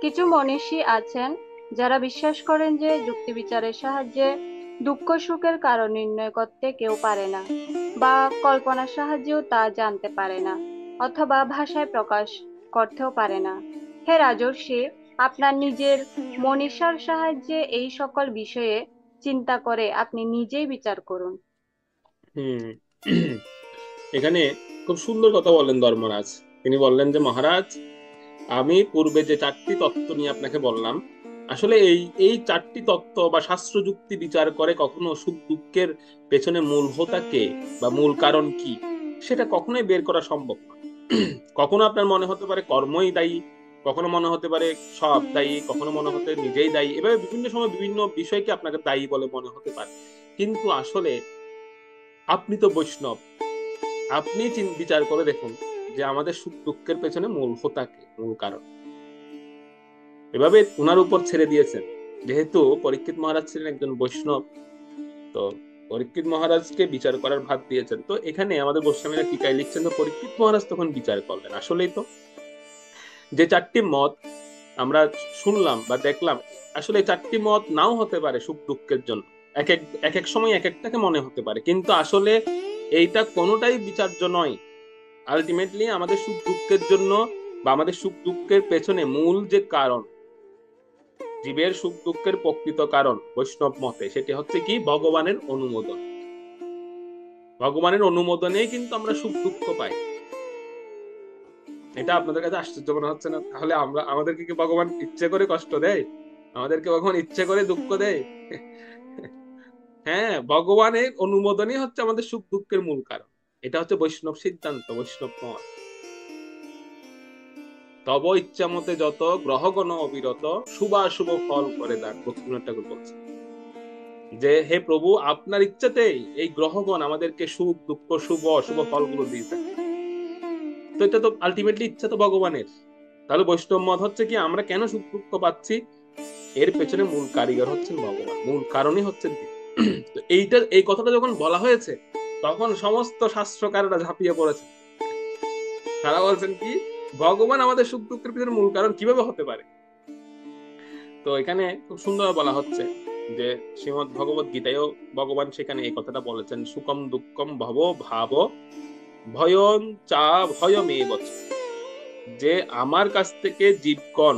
কিছু মনীষী আছেন যারা বিশ্বাস করেন যে যুক্তি বিচারের সাহায্যে দুঃখ সুখের কারণ নির্ণয় করতে কেউ পারে না, বা কল্পনার সাহায্যেও তা জানতে পারে না, অথবা ভাষায় প্রকাশ করতেও পারে না। হে রাজর্ষি, আপনার নিজের মনীষার সাহায্যে এই সকল বিষয়ে চিন্তা করে আপনি নিজেই বিচার করুন। এখানে খুব সুন্দর কথা বললেন ধর্মরাজ। তিনি বললেন যে মহারাজ, আমি পূর্বে যে 4টি তত্ত্ব নিয়ে আপনাকে বললাম, আসলে এই 4টি তত্ত্ব বা শাস্ত্র যুক্তি বিচার করে কখনো সুখ দুঃখের পেছনে মূল হোতা কে বা মূল কারণ কি সেটা কখনোই বের করা সম্ভব না। কখনো আপনার মনে হতে পারে কর্মই দায়ী, কখনো মনে হতে পারে সব দায়ী, কখনো মনে হতে নিজেই দায়ী, এভাবে বিভিন্ন সময় বিভিন্ন বিষয়কে আপনাকে দায়ী বলে মনে হতে পারে। কিন্তু আসলে আপনি তো বৈষ্ণব, আপনি বিচার করে দেখুন যে আমাদের সুখ দুঃখের পেছনে মূল হোতাকে, মূল কারণ। এভাবে ওনার উপর ছেড়ে দিয়েছেন। যেহেতু পরীক্ষিত মহারাজ ছিলেন একজন বৈষ্ণব, তো পরীক্ষিত মহারাজকে বিচার করার ভার দিয়েছেন। তো এখানে আমাদের গোস্বামীরা টিকায় লিখছেন তো পরীক্ষিত মহারাজ তখন বিচার করলেন। আসলেই তো যে 4টি মত আমরা শুনলাম বা দেখলাম, আসলে 4টি মত নাও হতে পারে সুখ দুঃখের জন্য, এক এক সময় এক একটাকে মনে হতে পারে, কিন্তু আসলে এইটা কোনোটাই বিচার্য নয়। আলটিমেটলি আমাদের সুখ দুঃখের জন্য বা আমাদের সুখ দুঃখের পেছনে মূল যে কারণ, জীবের সুখ দুঃখের প্রকৃত কারণ বৈষ্ণব মতে, সেটি হচ্ছে কি ভগবানের অনুমোদন। ভগবানের অনুমোদনেই কিন্তু আমরা সুখ দুঃখ পাই। এটা আপনাদের কাছে আশ্চর্য মনে হচ্ছে না? তাহলে আমাদেরকে কি ভগবান ইচ্ছে করে কষ্ট দেয়? আমাদেরকে ভগবান ইচ্ছে করে দুঃখ দেয়? হ্যাঁ, ভগবানের অনুমোদনই হচ্ছে আমাদের সুখ দুঃখের মূল কারণ। এটা হচ্ছে বৈষ্ণব সিদ্ধান্ত, বৈষ্ণব মত। তব ইচ্ছা মতে যত গ্রহগণ অবিরত শুভাশুভ ফল করে দান, ভক্তিবিনোদ ঠাকুর বলছেন যে হে প্রভু, আপনার ইচ্ছাতেই এই গ্রহগণ আমাদেরকে সুখ দুঃখ শুভ অশুভ ফলগুলো দিয়ে থাকে। তো এটা তো আলটিমেটলি ইচ্ছা তো ভগবানের। তাহলে বৈষ্ণব মত হচ্ছে কি আমরা কেন সুখ দুঃখ পাচ্ছি, এর পেছনে মূল কারিগর হচ্ছেন ভগবান, মূল কারণই হচ্ছেন তিনি। তো এই কথাটা যখন বলা হয়েছে তখন সমস্ত শাস্ত্রকাররা ঝাঁপিয়ে পড়েছে। তারা বলছেন কি ভগবান আমাদের সুখ দুঃখের পিছনে মূল কারণ কিভাবে হতে পারে? তো এখানে খুব সুন্দর বলা হচ্ছে যে শ্রীমদ্ ভগবত গীতায়ও ভগবান সেখানে এই কথাটা বলেছেন, সুখম দুঃখম ভব ভাব ভয়ং চা ভয়মেব চ। যে আমার কাছ থেকে জীবগণ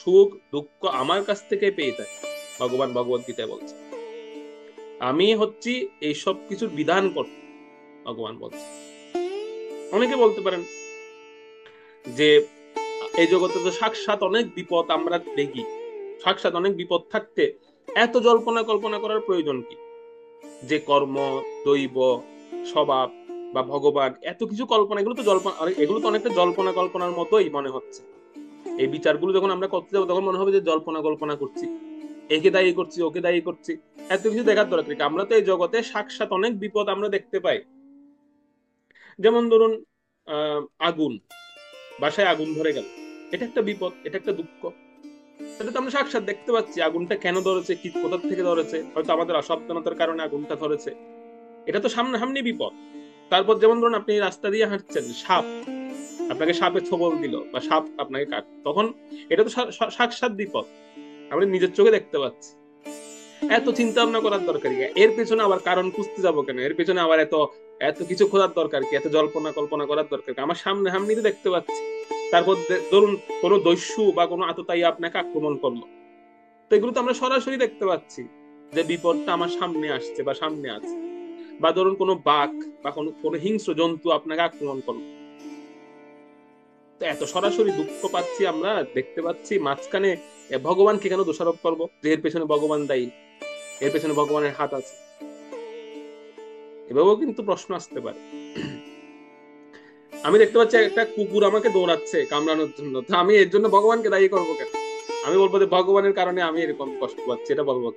সুখ দুঃখ আমার কাছ থেকে পেয়ে থাকে, ভগবান ভগবত গীতায় বলছে। আমি হচ্ছি এই সব কিছুর বিধান করতে, ভগবান বলছে। অনেকে বলতে পারেন যে এই জগতে তো সাক্ষাৎ অনেক বিপদ আমরা দেখি, সাক্ষাৎ অনেক বিপদ থাকতে এত জল্পনা কল্পনা করার প্রয়োজন কি? যে কর্ম, দৈব, স্বভাব বা ভগবান, এত কিছু কল্পনা, এগুলো তো অনেকটা জল্পনা কল্পনার মতোই মনে হচ্ছে। এই বিচারগুলো যখন আমরা করতে যাবো তখন মনে হবে যে জল্পনা কল্পনা করছি, একে দায়ী করছি, ওকে দায়ী করছি, এত কিছু দেখার দরকার কি? আমরা তো এই জগতে সাক্ষাৎ অনেক বিপদ আমরা দেখতে পাই। যেমন ধরুন আগুন, বাসায় আগুন ধরে গেল, এটা একটা বিপদ, এটা একটা দুঃখ। এটা তো আমরা সাক্ষাৎ দেখতে পাচ্ছি আগুনটা কেন ধরেছে, কি কোথা থেকে ধরেছে, হয়তো আমাদের অসাবধানতার কারণে আগুনটা ধরেছে। এটা তো সামনাসামনি বিপদ। তারপর যেমন ধরুন আপনি রাস্তা দিয়ে হাঁটছেন, সাপ আপনাকে সাপে ছোবল দিল বা সাপ আপনাকে কাট, তখন এটা তো সাক্ষাৎ বিপদ, আমরা নিজের চোখে দেখতে পাচ্ছি। এত চিন্তা ভাবনা করার দরকার কি? এর পেছনে আবার কারণ খুঁজতে যাবো কেন? এর পেছনে আবার এত এত কিছু খোঁজার দরকার কি? এত জল্পনা কল্পনা করার দরকার কি? আমার সামনে সামনে তো দেখতে পাচ্ছি। তারপর ধরুন কোনো দস্যু বা কোনো আততায়ী আপনাকে আক্রমণ করলো, তো এগুলো তো আমরা সরাসরি দেখতে পাচ্ছি যে বিপদটা আমার সামনে আসছে বা সামনে আছে। বা ধরুন কোনো বাঘ বা কোনো হিংস্র জন্তু আপনাকে আক্রমণ করলো, তো এত সরাসরি দুঃখ পাচ্ছি, আমরা দেখতে পাচ্ছি, মাঝখানে ভগবানকে কেন দোষারোপ করবো যে এর পেছনে ভগবান দায়ী, এর পেছনে ভগবানের হাত আছে? এভাবেও কিন্তু প্রশ্ন আসতে পারে। আমি দেখতে পাচ্ছি একটা কুকুর আমাকে দৌড়াচ্ছে কামড়ানোর জন্য, তো আমি এর জন্য ভগবানকে দায়ী করবো কেন? আমি বলবো যে ভগবানের কারণে আমি এরকম কষ্ট পাচ্ছি, এটা বলবো।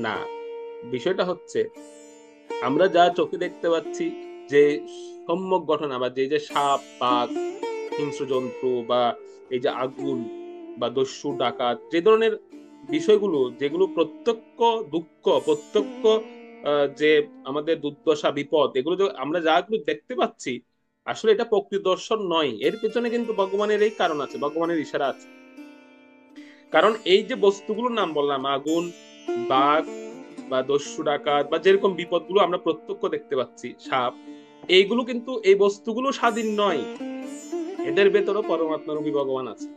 না, বিষয়টা হচ্ছে আমরা যা চোখে দেখতে পাচ্ছি, যে সম্যক ঘটনা বা যে যে সাপ, বাঘ, হিংস্র জন্তু, বা এই যে আগুন বা দস্যু ডাকাত, যে ধরনের বিষয়গুলো যেগুলো প্রত্যক্ষ দুঃখ, প্রত্যক্ষ যে আমাদের দুর্দশা বিপদ, এগুলো আমরা যাগুলো দেখতে পাচ্ছি, আসলে এটা প্রকৃত দর্শন নয়। এর পেছনে কিন্তু ভগবানের এই কারণ আছে, ভগবানের ইশারা আছে। কারণ এই যে বস্তুগুলোর নাম বললাম, আগুন, বাঘ বা দস্যু ডাকাত, বা যেরকম বিপদগুলো আমরা প্রত্যক্ষ দেখতে পাচ্ছি, সাপ, এইগুলো কিন্তু, এই বস্তুগুলো স্বাধীন নয়। এদের ভেতরও পরমাত্মা রূপী ভগবান আছে,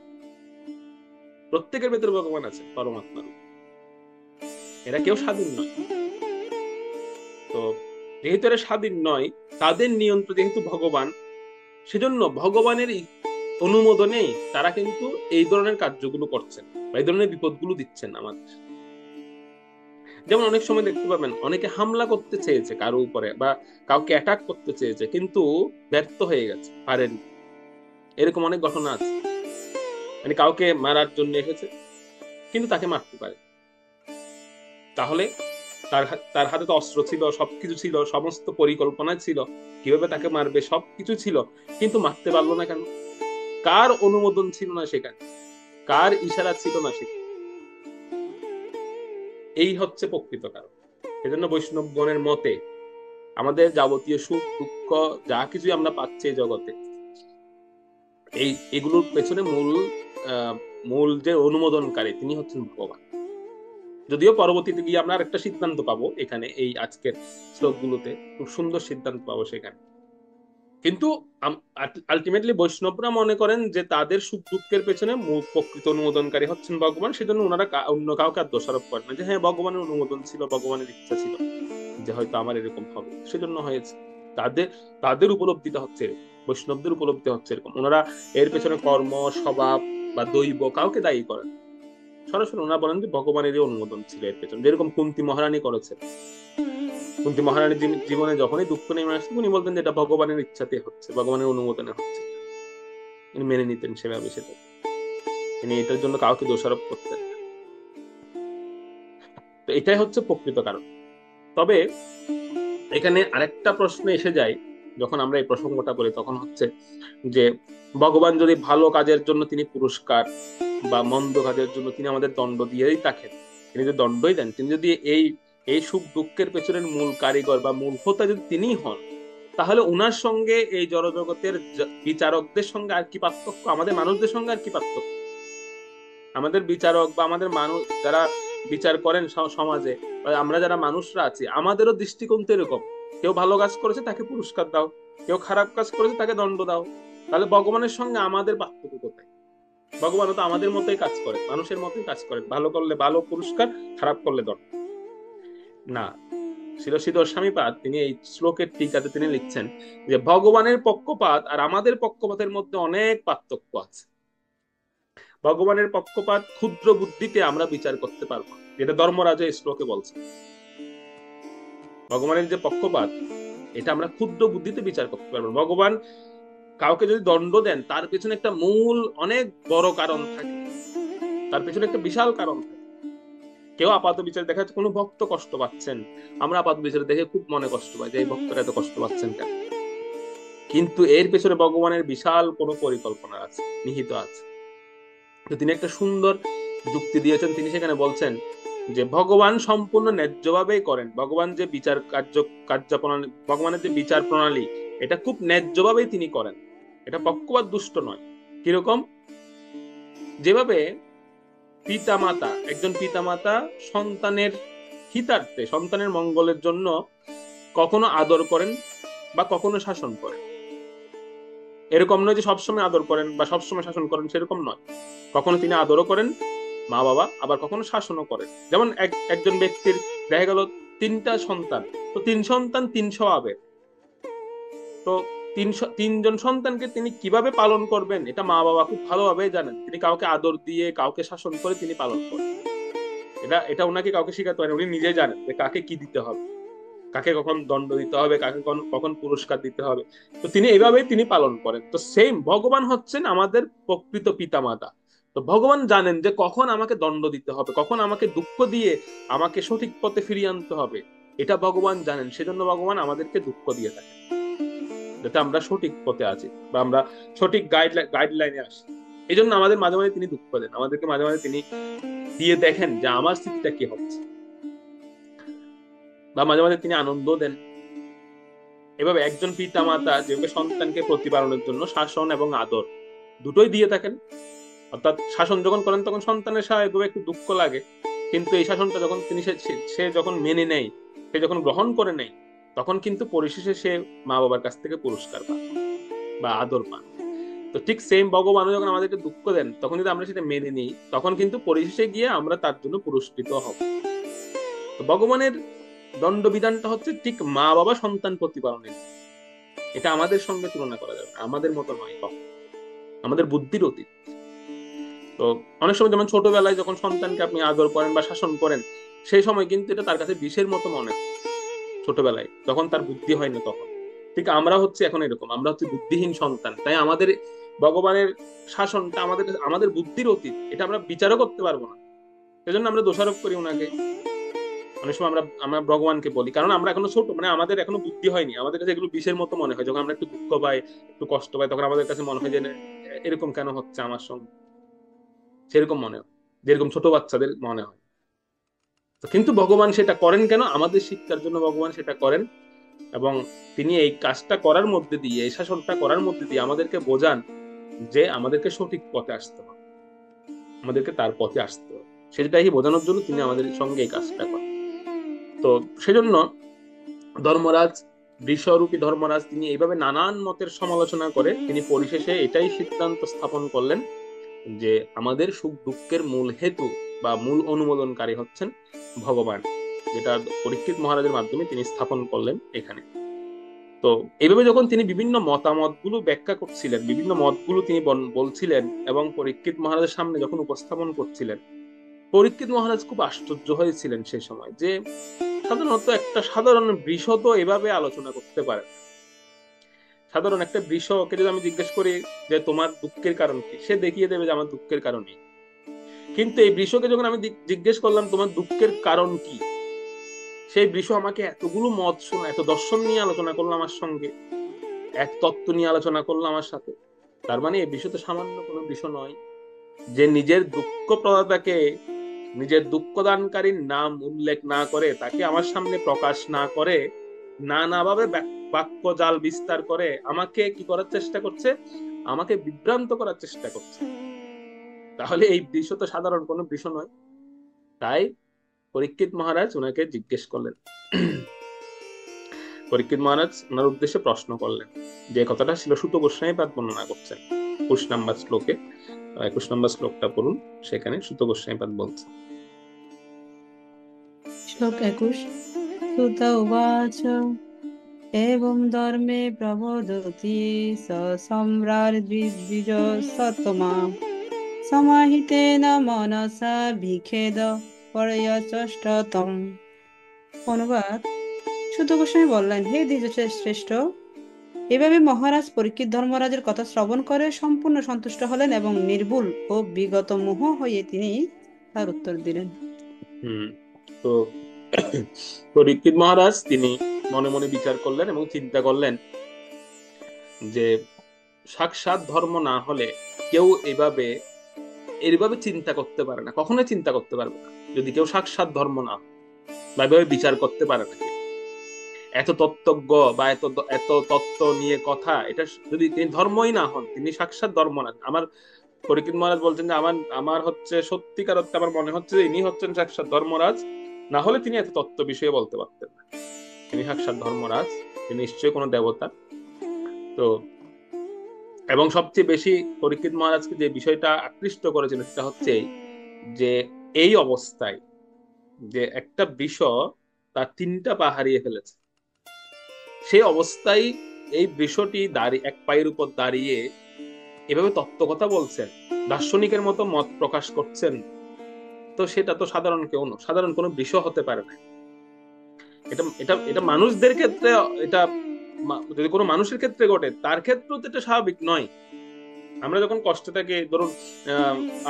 প্রত্যেকের ভেতরে ভগবান আছে পরমাত্মা রূপী। এরা কেউ স্বাধীন নয়। তো যেহেতু এরা স্বাধীন নয়, তাদের নিয়ন্ত্রণ যেহেতু ভগবান, সেজন্য ভগবানের অনুমোদনে তারা কিন্তু এই ধরনের কার্যগুলো করছেন বা এই ধরনের বিপদগুলো দিচ্ছেন আমাদের। যেমন অনেক সময় দেখতে পাবেন অনেকে হামলা করতে চেয়েছে কারো উপরে, বা কাউকে অ্যাটাক করতে চেয়েছে, কিন্তু ব্যর্থ হয়ে গেছে, পারেনি। এরকম অনেক ঘটনা আছে। মানে কাউকে মারার জন্য এসেছে, কিন্তু তাকে মারতে পারে। তাহলে তার হাতে তো অস্ত্র ছিল, সবকিছু ছিল, সমস্ত পরিকল্পনা ছিল, কিভাবে তাকে মারবে সবকিছু ছিল, কিন্তু মারতে পারলো না কেন? কার অনুমোদন ছিল না সেখানে? কার ইশারা ছিল না সেখানে? এই হচ্ছে প্রকৃত কারণ। সেজন্য বৈষ্ণবগণের মতে আমাদের যাবতীয় সুখ দুঃখ যা কিছুই আমরা পাচ্ছি এই জগতে, এগুলোর পেছনে মূল যে অনুমোদনকারী, তিনি হচ্ছেন ভগবান। যদিও পরবর্তীতে গিয়ে আমরা একটা সিদ্ধান্ত পাবো, এখানে এই আজকের শ্লোকগুলোতে খুব সুন্দর সিদ্ধান্ত পাবো সেখানে। কিন্তু আলটিমেটলি বৈষ্ণবরা মনে করেন যে তাদের সুখ দুঃখের পেছনে প্রকৃত অনুমোদনকারী হচ্ছেন ভগবান। সেজন্য ওনারা অন্য কাউকে আর দোষারোপ করেন না যে হ্যাঁ ভগবানের অনুমোদন ছিল, ভগবানের ইচ্ছা ছিল যে হয়তো আমার এরকম হবে, সেজন্য হয়েছে। তাদের তাদের উপলব্ধিটা হচ্ছে এরকম, বৈষ্ণবদের উপলব্ধি হচ্ছে এরকম। ওনারা এর পেছনে কর্ম, স্বভাব বা দৈব কাউকে দায়ী করেন। সরাসরি ওনারা বলেন যে ভগবানেরই অনুমোদন ছিল এর পেছনে, যেরকম কুন্তী মহারানী করেছে। কুন্তী মহারানীর জীবনে যখনই দুঃখ নেমে আসছে, উনি বলতেন যে এটা ভগবানের ইচ্ছাতে হচ্ছে, ভগবানের অনুমোদনে হচ্ছে। তিনি মেনে নিতেন সেভাবে সেটা, তিনি এটার জন্য কাউকে দোষারোপ করতেন। তো এটাই হচ্ছে প্রকৃত কারণ। তবে এখানে আরেকটা প্রশ্ন এসে যায় যখন আমরা এই প্রসঙ্গটা বলি, তখন হচ্ছে যে ভগবান যদি ভালো কাজের জন্য তিনি পুরস্কার, বা মন্দ কাজের জন্য তিনি আমাদের দণ্ড দিয়েই থাকেন, তিনি যদি দণ্ডই দেন, তিনি যদি এই এই সুখ দুঃখের পেছনের মূল কারিগর বা মূল হোতা যদি তিনি হন, তাহলে উনার সঙ্গে এই জড়জগতের বিচারকদের সঙ্গে আর কি পার্থক্য? আমাদের মানুষদের সঙ্গে আর কি পার্থক্য? আমাদের বিচারক বা আমাদের মানুষ যারা বিচার করেন সমাজে, আমরা যারা মানুষরা আছি, আমাদেরও দৃষ্টিকোণ তো এরকম। কেউ ভালো কাজ করেছে তাকে পুরস্কার দাও, কেউ খারাপ কাজ করেছে তাকে দণ্ড দাও। তাহলে ভগবানের সঙ্গে আমাদের পার্থক্য কোথায়? ভগবানও তো আমাদের মতোই কাজ করে, মানুষের মতোই কাজ করেন। ভালো করলে ভালো পুরস্কার, খারাপ করলে দণ্ড। না, শ্রীল শ্রীধর স্বামীপাদ তিনি এই শ্লোকের টিকাতে তিনি লিখছেন যে ভগবানের পক্ষপাত আর আমাদের পক্ষপাতের মধ্যে অনেক পার্থক্য আছে। ভগবানের পক্ষপাত ক্ষুদ্র বুদ্ধিতে আমরা বিচার করতে পারবো, যেটা ধর্মরাজ এই শ্লোকে বলছে। ভগবানের যে পক্ষপাত, এটা আমরা ক্ষুদ্র বুদ্ধিতে বিচার করতে পারবো। ভগবান কাউকে যদি দণ্ড দেন, তার পেছনে একটা মূল অনেক বড় কারণ থাকে, তার পেছনে একটা বিশাল কারণ থাকে। কেউ আপাত বিচারে দেখা যাচ্ছে কোনো ভক্ত কষ্ট পাচ্ছেন, আমরা আপাত বিচারে দেখে খুব মনে কষ্ট পাই যে এই ভক্তরা এত কষ্ট পাচ্ছেন কেন, কিন্তু এর পেছনে ভগবানের বিশাল কোনো পরিকল্পনা আছে, নিহিত আছে। তো তিনি একটা সুন্দর যুক্তি দিয়েছেন। তিনি সেখানে বলছেন যে ভগবান সম্পূর্ণ ন্যায্যভাবেই করেন। ভগবান যে বিচার কার্যপ্রণালী, ভগবানের যে বিচার প্রণালী, এটা খুব ন্যায্যভাবেই তিনি করেন। এটা পক্ষপাত দুষ্ট নয়। কিরকম? যেভাবে পিতামাতা, একজন পিতামাতা সন্তানের হিতার্থে, সন্তানের মঙ্গলের জন্য কখনো আদর করেন বা কখনো শাসন করেন। এরকম নয় যে সবসময় আদর করেন বা সবসময় শাসন করেন, সেরকম নয়। কখনো তিনি আদরও করেন মা বাবা, আবার কখনো শাসনও করেন। যেমন একজন ব্যক্তির দেখা গেল 3টা সন্তান, তো 3 সন্তান 3 স্বভাবের। তো 3জন সন্তানকে তিনি কিভাবে পালন করবেন, এটা মা বাবা খুব ভালোভাবে জানেন। তিনি কাউকে আদর দিয়ে, কাউকে শাসন করে তিনি পালন করেন। এটা ওনাকে কাউকে শেখাতে পারেন, উনি নিজে জানেন যে কাকে কি দিতে হবে, কাকে কখন দণ্ড দিতে হবে, কাকে কখন পুরস্কার দিতে হবে। তো তিনি এইভাবেই তিনি পালন করেন। তো সেম ভগবান হচ্ছেন আমাদের প্রকৃত পিতামাতা। তো ভগবান জানেন যে কখন আমাকে দণ্ড দিতে হবে, কখন আমাকে দুঃখ দিয়ে আমাকে সঠিক পথে ফিরিয়ে আনতে হবে, এটা ভগবান জানেন। সেজন্য ভগবান আমাদেরকে দুঃখ দিয়ে থাকেন, যাতে আমরা সঠিক পথে আছি বা আমরা সঠিক গাইডলাইনে আসি। এই জন্য আমাদের মাঝে মাঝে তিনি দুঃখ দেন, আমাদেরকে মাঝে মাঝে তিনি দিয়ে দেখেন যে আমার স্থিতিটা কি হচ্ছে, বা মাঝে মাঝে তিনি আনন্দ দেন। এভাবে একজন পিতা মাতা যেভাবে সন্তানকে প্রতিপালনের জন্য শাসন এবং আদর দুটোই দিয়ে থাকেন, অর্থাৎ শাসন যখন করেন তখন সন্তানের স্বাভাবিকভাবে একটু দুঃখ লাগে, কিন্তু এই শাসনটা যখন তিনি সে যখন মেনে নেয়, সে যখন গ্রহণ করে নেয়, তখন কিন্তু পরিশেষে সে মা বাবার কাছ থেকে পুরস্কার পায় বা আদর পায়। তো ঠিক সেম ভগবানও যখন আমাদেরকে দুঃখ দেন, তখন যদি আমরা সেটা মেনে নিই, তখন কিন্তু পরিশেষে গিয়ে আমরা তার জন্য পুরস্কৃত হব। তো ভগবানের দণ্ডবিধানটা হচ্ছে ঠিক মা বাবা সন্তান প্রতিপালনের, এটা আমাদের সঙ্গে তুলনা করা যাবে না, আমাদের মতো নয়, আমাদের বুদ্ধির অতীত। তো অনেক সময় যেমন ছোটবেলায় যখন সন্তানকে আপনি আদর করেন বা শাসন করেন, সেই সময় কিন্তু এটা তার কাছে বিষের মতো মনে হয় ছোটবেলায়, তখন তার বুদ্ধি হয় না তখন। ঠিক আমরা হচ্ছে এখন এরকম, আমরা হচ্ছে বুদ্ধিহীন সন্তান, তাই আমাদের ভগবানের শাসনটা আমাদের বুদ্ধির অতীত, এটা আমরা বিচারও করতে পারবো না, সেজন্য আমরা দোষারোপ করি ওনাকে। অনেক সময় আমরা আমরা ভগবানকে বলি, কারণ আমরা এখনো ছোট, মানে আমাদের এখনো বুদ্ধি হয়নি, আমাদের কাছে এগুলো বিষের মতো মনে হয়। যখন আমরা একটু দুঃখ পাই, একটু কষ্ট পাই, তখন আমাদের কাছে মনে হয় যে এরকম কেন হচ্ছে আমার সঙ্গে, সেরকম মনে হয়, যেরকম ছোট বাচ্চাদের মনে হয়। কিন্তু ভগবান সেটা করেন কেন? আমাদের শিক্ষার জন্য ভগবান সেটা করেন, এবং তিনি এই কাজটা করার মধ্যে দিয়ে, এই শাসনটা করার মধ্যে দিয়ে আমাদেরকে বোঝান যে আমাদেরকে সঠিক পথে আসতে হবে, আমাদেরকে তার পথে আসতে হবে, সেটাই বোঝানোর জন্য তিনি আমাদের সঙ্গে এই কাজটা করেন। তো সেজন্য ধর্মরাজ, বৃষরূপী ধর্মরাজ, তিনি এইভাবে নানান মতের সমালোচনা করে তিনি পরিশেষে এটাই সিদ্ধান্ত স্থাপন করলেন যে আমাদের সুখ দুঃখের মূল হেতু বা মূল অনুমোদনকারী হচ্ছেন ভগবান, যেটা পরীক্ষিত মহারাজের মাধ্যমে তিনি স্থাপন করলেন এখানে। তো এইভাবে যখন তিনি বিভিন্ন মতামতগুলো ব্যাখ্যা করছিলেন, বিভিন্ন মতগুলো তিনি বলছিলেন এবং পরীক্ষিত মহারাজের সামনে যখন উপস্থাপন করছিলেন, পরীক্ষিত মহারাজ খুব আশ্চর্য হয়েছিলেন সেই সময় যে সাধারণত একটা সাধারণ বৃষ তো এভাবে আলোচনা করতে পারে। সাধারণ একটা বৃষকে যদি আমি জিজ্ঞেস করি যে তোমার দুঃখের কারণ কি, সে দেখিয়ে দেবে যে আমার দুঃখের কারণ নেই। কিন্তু এই বৃষকে যখন আমি জিজ্ঞেস করলাম তোমার দুঃখের কারণ কি, সেই বৃষ আমাকে এতগুলো মত শোনা, এত দর্শন নিয়ে আলোচনা করলো আমার সঙ্গে, এক তত্ত্ব নিয়ে আলোচনা করলো আমার সাথে। তার মানে এই বৃষ তো সামান্য কোনো বৃষ নয়, যে নিজের দুঃখ প্রদাতাকে, নিজের দুঃখদানকারীর নাম উল্লেখ না করে, তাকে আমার সামনে প্রকাশ না করে, নানাভাবে বাক্য জাল বিস্তার করে আমাকে কি করার চেষ্টা করছে, আমাকে বিভ্রান্ত করার চেষ্টা করছে। তাহলে এই বৃষ তো সাধারণ কোনো বৃষ নয়। তাই পরীক্ষিত মহারাজ ওনাকে জিজ্ঞেস করলেন, পরীক্ষিত মহারাজ ওনার উদ্দেশ্যে প্রশ্ন করলেন, যে কথাটা ছিল সুত গোস্বামীপাদ বর্ণনা করছেন 21 নম্বর শ্লোকে। 21 নম্বর শ্লোকটা পড়ুন, সেখানে সুত গোস্বামীপাদ বলছে। শ্লোক 21। সুত উবাচ एवं धर्मे प्रबोधति स सम्राज्द्विज सत्तमा समाहितेन मनसा विखेद পরয়চষ্টতম। অনুবাদ: সুত গোস্বামী বললেন, হে দ্বিজ শ্রেষ্ঠ, এভাবে মহারাজ পরীক্ষিত ধর্মরাজের কথা শ্রবণ করে সম্পূর্ণ সন্তুষ্ট হলেন এবং নির্ভুল ও বিগত মোহ হয়ে তিনি তার উত্তর দিলেন। তো পরীক্ষিত মহারাজ তিনি মনে মনে বিচার করলেন এবং চিন্তা করলেন যে সাক্ষাৎ ধর্ম না হলে কেউ এইভাবে চিন্তা করতে পারে না, কখনোই চিন্তা করতে পারবে না যদি কেউ সাক্ষাৎ ধর্ম না বা এভাবে বিচার করতে পারে না। এত তত্ত্বজ্ঞ বা এত তত্ত্ব নিয়ে কথা, এটা যদি তিনি ধর্মই না হন, তিনি সাক্ষাৎ ধর্ম না। আমার পরীক্ষিত মহারাজ বলছেন যে আমার হচ্ছে সত্যিকার অর্থে আমার মনে হচ্ছে যে ইনি হচ্ছেন সাক্ষাৎ ধর্মরাজ, না হলে তিনি এত তত্ত্ব বিষয়ে বলতে পারতেন না। তিনি সাক্ষাৎ ধর্মরাজ, তিনি নিশ্চয়ই কোনো দেবতা। তো এবং সবচেয়ে বেশি পরীক্ষিত মহারাজকে যে বিষয়টা আকৃষ্ট করেছিল সেটা হচ্ছে যে এই অবস্থায় যে একটা বৃষ তার 3টা পা হারিয়ে ফেলেছে, সেই অবস্থায় এই বৃষটি এক পায়ের উপর দাঁড়িয়ে এভাবে তত্ত্বকথা বলছেন, দার্শনিকের মতো মত প্রকাশ করছেন, তো সেটা তো সাধারণ কেউ না, সাধারণ কোনো বৃষ হতে পারে না। এটা এটা এটা মানুষদের ক্ষেত্রে, এটা যদি কোনো মানুষের ক্ষেত্রে ঘটে, তার ক্ষেত্রেও তো এটা স্বাভাবিক নয়। আমরা যখন কষ্টে থাকি, ধরুন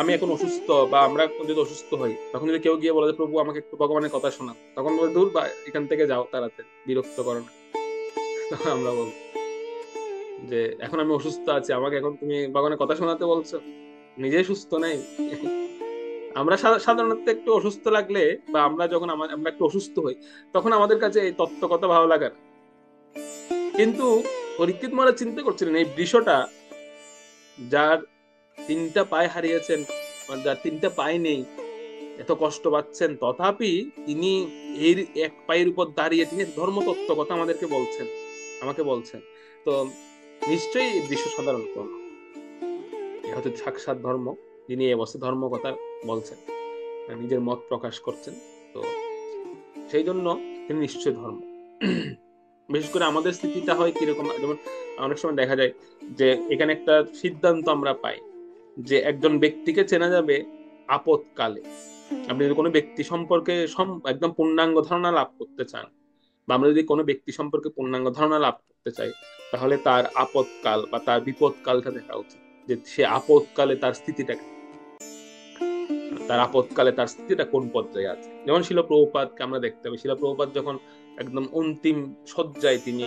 আমি এখন অসুস্থ বা আমরা যদি অসুস্থ হই, তখন যদি কেউ গিয়ে বলে যে প্রভু আমাকে একটু ভগবানের কথা শোনান, তখন বলে দূর বা এখান থেকে যাও তাড়াতাড়ি, বিরক্ত করো না। তখন আমরা বলবো যে এখন আমি অসুস্থ আছি, আমাকে এখন তুমি ভগবানের কথা শোনাতে বলছো, নিজেই সুস্থ নাই। আমরা সাধারণত একটু অসুস্থ লাগলে বা আমরা যখন আমরা একটু অসুস্থ হই, তখন আমাদের কাছে এই তত্ত্ব কথা ভালো লাগে না। কিন্তু পরীক্ষিত মহারাজ চিন্তা করছিলেন এই বৃষটা, যার 3টা পায়ে হারিয়েছেন, যার 3টা পায়ে নেই, এত কষ্ট পাচ্ছেন, তথাপি তিনি এর এক পায়ের উপর দাঁড়িয়ে তিনি ধর্মতত্ত্ব কথা আমাদেরকে বলছেন, আমাকে বলছেন। তো নিশ্চয়ই এই দৃশ্য সাধারণ ধর্ম, এটা হচ্ছে সাক্ষাৎ ধর্ম, যিনি এই অবস্থা ধর্ম কথা বলছেন, নিজের মত প্রকাশ করছেন। তো সেই জন্য তিনি নিশ্চয় ধর্ম। বিশেষ করে আমাদের স্থিতিটা হয় কিরকম, যেমন অনেক সময় দেখা যায় যে এখানে একটা সিদ্ধান্ত আমরা পাই যে একজন ব্যক্তিকে চেনা যাবে আপদকালে। আপনি যদি কোনো ব্যক্তি সম্পর্কে একদম পূর্ণাঙ্গ ধারণা লাভ করতে চান, বা আমরা যদি কোনো ব্যক্তি সম্পর্কে পূর্ণাঙ্গ ধারণা লাভ করতে চাই, তাহলে তার আপদকাল বা তার বিপদকালটা দেখা উচিত, যে সে আপদকালে তার স্থিতিটা, তার আপদকালে তার স্থিতিটা কোন পর্যায়ে আছে। যেমন শিল প্রভুপাদকে আমরা দেখতে পাই, শিল প্রভুপাদ যখন একদম অন্তিম শয্যায় তিনি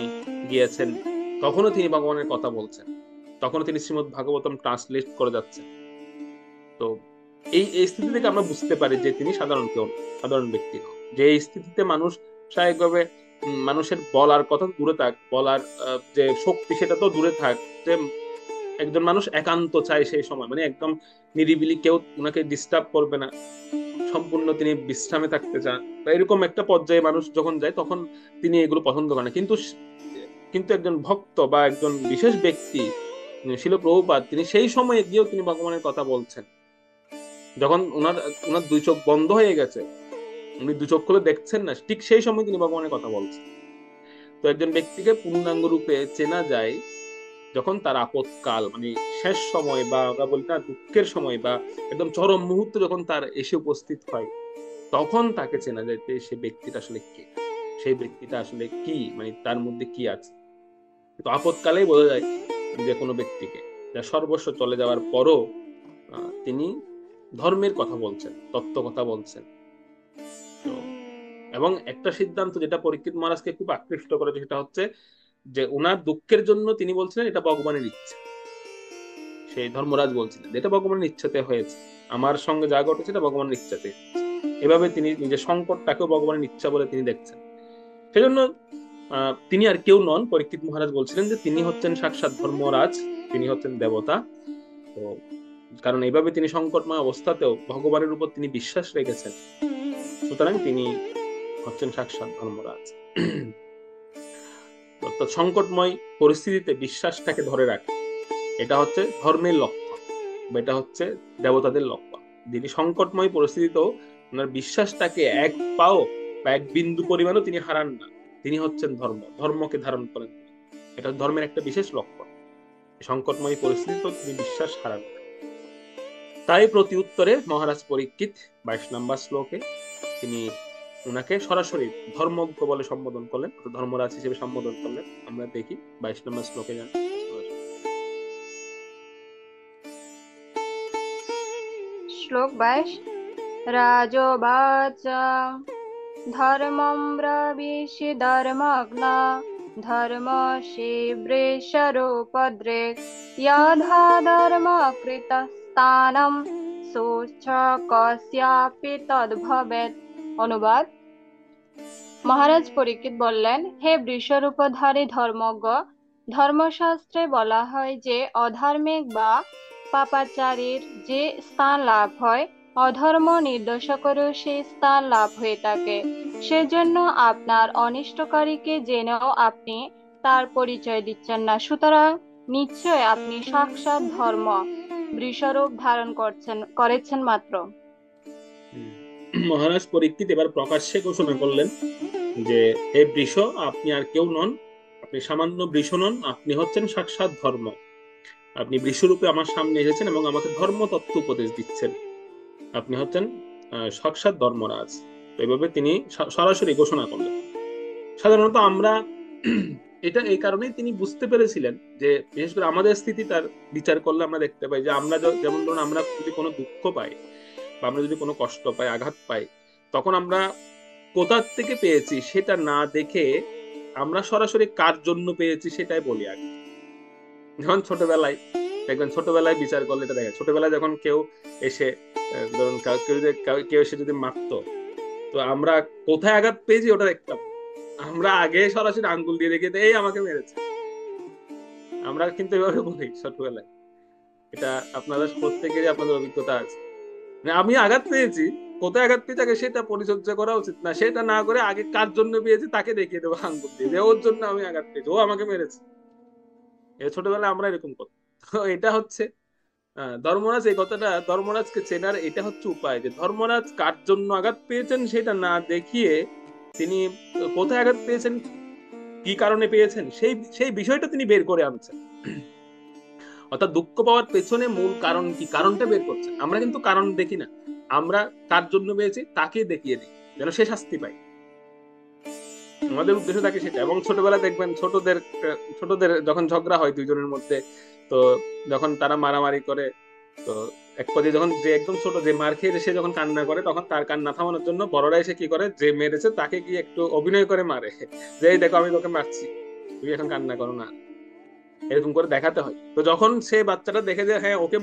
গিয়েছেন, তখনও তিনি ভগবানের কথা বলছেন, তখনও তিনি শ্রীমদ্ ভাগবতম ট্রান্সলেট করে যাচ্ছেন। তো এই স্থিতি থেকে আমরা বুঝতে পারি যে তিনি সাধারণ কেউ, সাধারণ ব্যক্তি নন। যে এই স্থিতিতে মানুষ স্বাভাবিকভাবে মানুষের বলার কথা দূরে থাক, বলার যে শক্তি সেটা তো দূরে থাক, যে একজন মানুষ একান্ত চায় সেই সময়, মানে একদম নিরিবিলি, কেউ ওনাকে ডিস্টার্ব করবে না, সম্পূর্ণ তিনি বিশ্রামে থাকতে চান, বা এরকম একটা পর্যায়ে মানুষ যখন যায় তখন তিনি এগুলো পছন্দ করেন। কিন্তু কিন্তু একজন ভক্ত বা একজন বিশেষ ব্যক্তি শিল প্রভুপাদ, তিনি সেই সময়ে গিয়েও তিনি ভগবানের কথা বলছেন। যখন ওনার ওনার 2 চোখ বন্ধ হয়ে গেছে, উনি 2 চোখ খুলে দেখছেন না, ঠিক সেই সময় তিনি ভগবানের কথা বলছেন। তো একজন ব্যক্তিকে পূর্ণাঙ্গ রূপে চেনা যায় যখন তার আপদকাল, মানে শেষ সময়, বা আমরা বলি না দুঃখের সময়, বা একদম চরম মুহূর্ত যখন তার এসে উপস্থিত হয়, তখন তাকে চেনা যায় যে সে ব্যক্তিটা আসলে কে, সেই ব্যক্তিটা আসলে কি, মানে তার মধ্যে কি আছে। তো আপদকালেই বোঝা যায় যে কোনো ব্যক্তিকে, যা সর্বস্ব চলে যাওয়ার পরও তিনি ধর্মের কথা বলছেন, তত্ত্ব কথা বলছেন। তো এবং একটা সিদ্ধান্ত যেটা পরীক্ষিত মহারাজকে খুব আকৃষ্ট করেছে, সেটা হচ্ছে যে ওনার দুঃখের জন্য তিনি বলছিলেন এটা ভগবানের ইচ্ছা। সেই ধর্মরাজ বলছিলেন এটা ভগবানের ইচ্ছাতে হয়েছে, আমার সঙ্গে যা ঘটেছে এটা ভগবানের ইচ্ছাতে। এভাবে তিনি নিজের সংকটটাকেও ভগবানের ইচ্ছা বলে তিনি দেখছেন। সেজন্য তিনি আর কেউ নন, পরীক্ষিত মহারাজ বলছিলেন যে তিনি হচ্ছেন সাক্ষাৎ ধর্মরাজ, তিনি হচ্ছেন দেবতা। তো কারণ এইভাবে তিনি সংকটময় অবস্থাতেও ভগবানের উপর তিনি বিশ্বাস রেখেছেন, সুতরাং তিনি হচ্ছেন সাক্ষাৎ ধর্মরাজ। অর্থাৎ সংকটময় পরিস্থিতিতে বিশ্বাসটাকে ধরে রাখে, এটা হচ্ছে ধর্মের লক্ষণ, বা এটা হচ্ছে দেবতাদের লক্ষণ। যিনি সংকটময় পরিস্থিতিতেও ওনার বিশ্বাসটাকে এক পাও বা এক বিন্দু পরিমাণও তিনি হারান না, তিনি হচ্ছেন ধর্ম, ধর্মকে ধারণ করেন। এটা ধর্মের একটা বিশেষ লক্ষণ, সংকটময় পরিস্থিতিতেও তিনি বিশ্বাস হারান না। তাই প্রতি উত্তরে মহারাজ পরীক্ষিত 22 নম্বর শ্লোকে তিনি উনাকে সরাসরি ধর্মজ্ঞ বলে সম্বোধন করলেন, ধর্মরাজ হিসেবে সম্বোধন করলেন। আমরা দেখি 22 নম্বর শ্লোকে যান। শ্লোক 22। রাজোবাচ ধর্মম ব্রবীষি ধর্মজ্ঞা ধর্মসি বৃষরূপদৃক্ যথা ধর্মকৃতস্থানম সোচ্চ কস্যাপি তদ্ভবেৎ। অনুবাদ: মহারাজ পরীক্ষিত বললেন, হে বৃষরূপধারী ধর্মজ্ঞ, ধর্মশাস্ত্রে বলা হয় যে অধার্মিক বা পাপাচারীর যে স্থান লাভ হয়, অধর্ম নির্দেশকেরও সেই স্থান লাভ হয়ে থাকে। সেজন্য আপনার অনিষ্টকারীকে জেনেও আপনি তার পরিচয় দিচ্ছেন না, সুতরাং নিশ্চয় আপনি সাক্ষাৎ ধর্ম বৃষরূপ ধারণ করেছেন মাত্র। মহারাজ পরীক্ষিত এবার প্রকাশ্যে ঘোষণা করলেন যে হে বৃষ, আপনি আর কেউ নন, আপনি সামান্য বৃষ নন, আপনি হচ্ছেন সাক্ষাৎ ধর্ম। আপনি বৃষরূপে আমার সামনে এসেছেন এবং আমাকে ধর্ম তত্ত্ব উপদেশ দিচ্ছেন, আপনি হচ্ছেন সাক্ষাৎ ধর্মরাজ। এইভাবে তিনি সরাসরি ঘোষণা করলেন। সাধারণত আমরা এটা এই কারণেই তিনি বুঝতে পেরেছিলেন যে বিশেষ করে আমাদের স্থিতি তার বিচার করলে আমরা দেখতে পাই যে আমরা যেমন ধরুন আমরা যদি কোনো দুঃখ পাই বা আমরা যদি কোনো কষ্ট পাই, আঘাত পাই, তখন আমরা কোথার থেকে পেয়েছি সেটা না দেখে আমরা সরাসরি কার জন্য পেয়েছি সেটাই বলি আগে। যেমন ছোটবেলায় দেখবেন, ছোটবেলায় বিচার করলে এটা দেখে, ছোটবেলায় যখন কেউ এসে ধরুন কেউ এসে যদি মারতো, তো আমরা কোথায় আঘাত পেয়েছি ওটা দেখতাম, আমরা আগে সরাসরি আঙ্গুল দিয়ে দেখে এই আমাকে মেরেছে। আমরা কিন্তু এভাবে বলি ছোটবেলায়। এটা আপনাদের প্রত্যেকেরই আপনাদের অভিজ্ঞতা আছে। মানে আমি আঘাত পেয়েছি, কোথায় আঘাত পেয়েছি আগে সেটা পরিচর্যা করা উচিত না, সেটা না করে আগে কার জন্য পেয়েছি তাকে দেখিয়ে দেবো আঙ্গুল দিয়ে, যে ওর জন্য আমি আঘাত পেয়েছি, ও আমাকে মেরেছে। ছোটবেলায় আমরা এরকম করতাম। তো এটা হচ্ছে ধর্মরাজ, এই কথাটা ধর্মরাজকে চেনার এটা হচ্ছে উপায়, যে ধর্মরাজ কার জন্য আঘাত পেয়েছেন সেটা না দেখিয়ে তিনি কোথায় আঘাত পেয়েছেন, কি কারণে পেয়েছেন, সেই সেই বিষয়টা তিনি বের করে আনছেন। অর্থাৎ দুঃখ পাওয়ার পেছনে মূল কারণ কি, কারণটা বের করছেন। আমরা কিন্তু কারণ দেখি না, আমরা কার জন্য পেয়েছি তাকে দেখিয়ে দিই যেন সে শাস্তি পায়। আমাদের উদ্দেশ্য থাকে সেটা। এবং ছোটবেলায় দেখবেন ছোটদের যখন ঝগড়া হয় দুইজনের মধ্যে, তো যখন তারা মারামারি করে, তো এক পর্যায়ে যখন যে একদম ছোট যে মার খেয়ে সে যখন কান্না করে, তখন তার কান্না থামানোর জন্য বড়রা এসে কি করে, যে মেরেছে তাকে কি একটু অভিনয় করে মারে, যে এই দেখো আমি তোকে মারছি, তুই এখন কান্না করো না, এরকম করে দেখাতে হয়। তো যখন সে বাচ্চাটা দেখে যে হ্যাঁ ওকে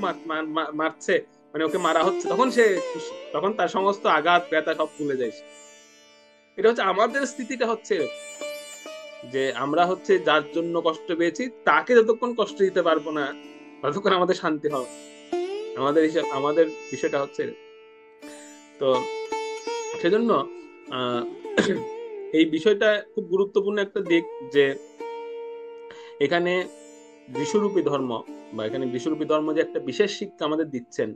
মারছে, মানে ওকে মারা হচ্ছে, তখন সে খুশি, তখন তার সমস্ত আঘাত ব্যথা সব ভুলে যায়। এটা হচ্ছে আমাদের স্থিতিটা হচ্ছে যে আমরা হচ্ছে যার জন্য কষ্ট পেয়েছি তাকে যতক্ষণ কষ্ট দিতে পারবো না ততক্ষণ আমাদের শান্তি হবে। আমাদের বিষয়টা হচ্ছে। তো সেজন্য আহ এই বিষয়টা খুব গুরুত্বপূর্ণ একটা দিক, যে এখানে বিশ্বরূপী ধর্ম বা এখানে বিশ্বরূপী ধর্ম যে একটা বিশেষ শিক্ষা আমাদের দিচ্ছেন,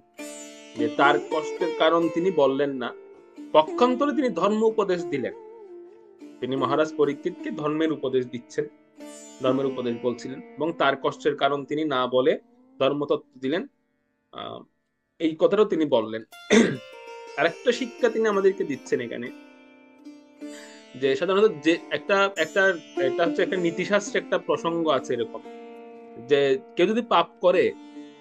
যে তার কষ্টের কারণ তিনি বললেন না, পক্ষান্তরে তিনি ধর্ম উপদেশ দিলেন। তিনি মহারাজ পরীক্ষিতকে ধর্মের উপদেশ দিচ্ছেন, ধর্মের উপদেশ বলছিলেন, এবং তার কষ্টের কারণ তিনি না বলে ধর্মতত্ত্ব দিলেন। এই কথাটাও তিনি বললেন। আরেকটা শিক্ষা তিনি আমাদেরকে দিচ্ছেন এখানে, যে সাধারণত যে একটা একটা এটা হচ্ছে একটা নীতিশাস্ত্রে একটা প্রসঙ্গ আছে এরকম, যে কেউ যদি পাপ করে,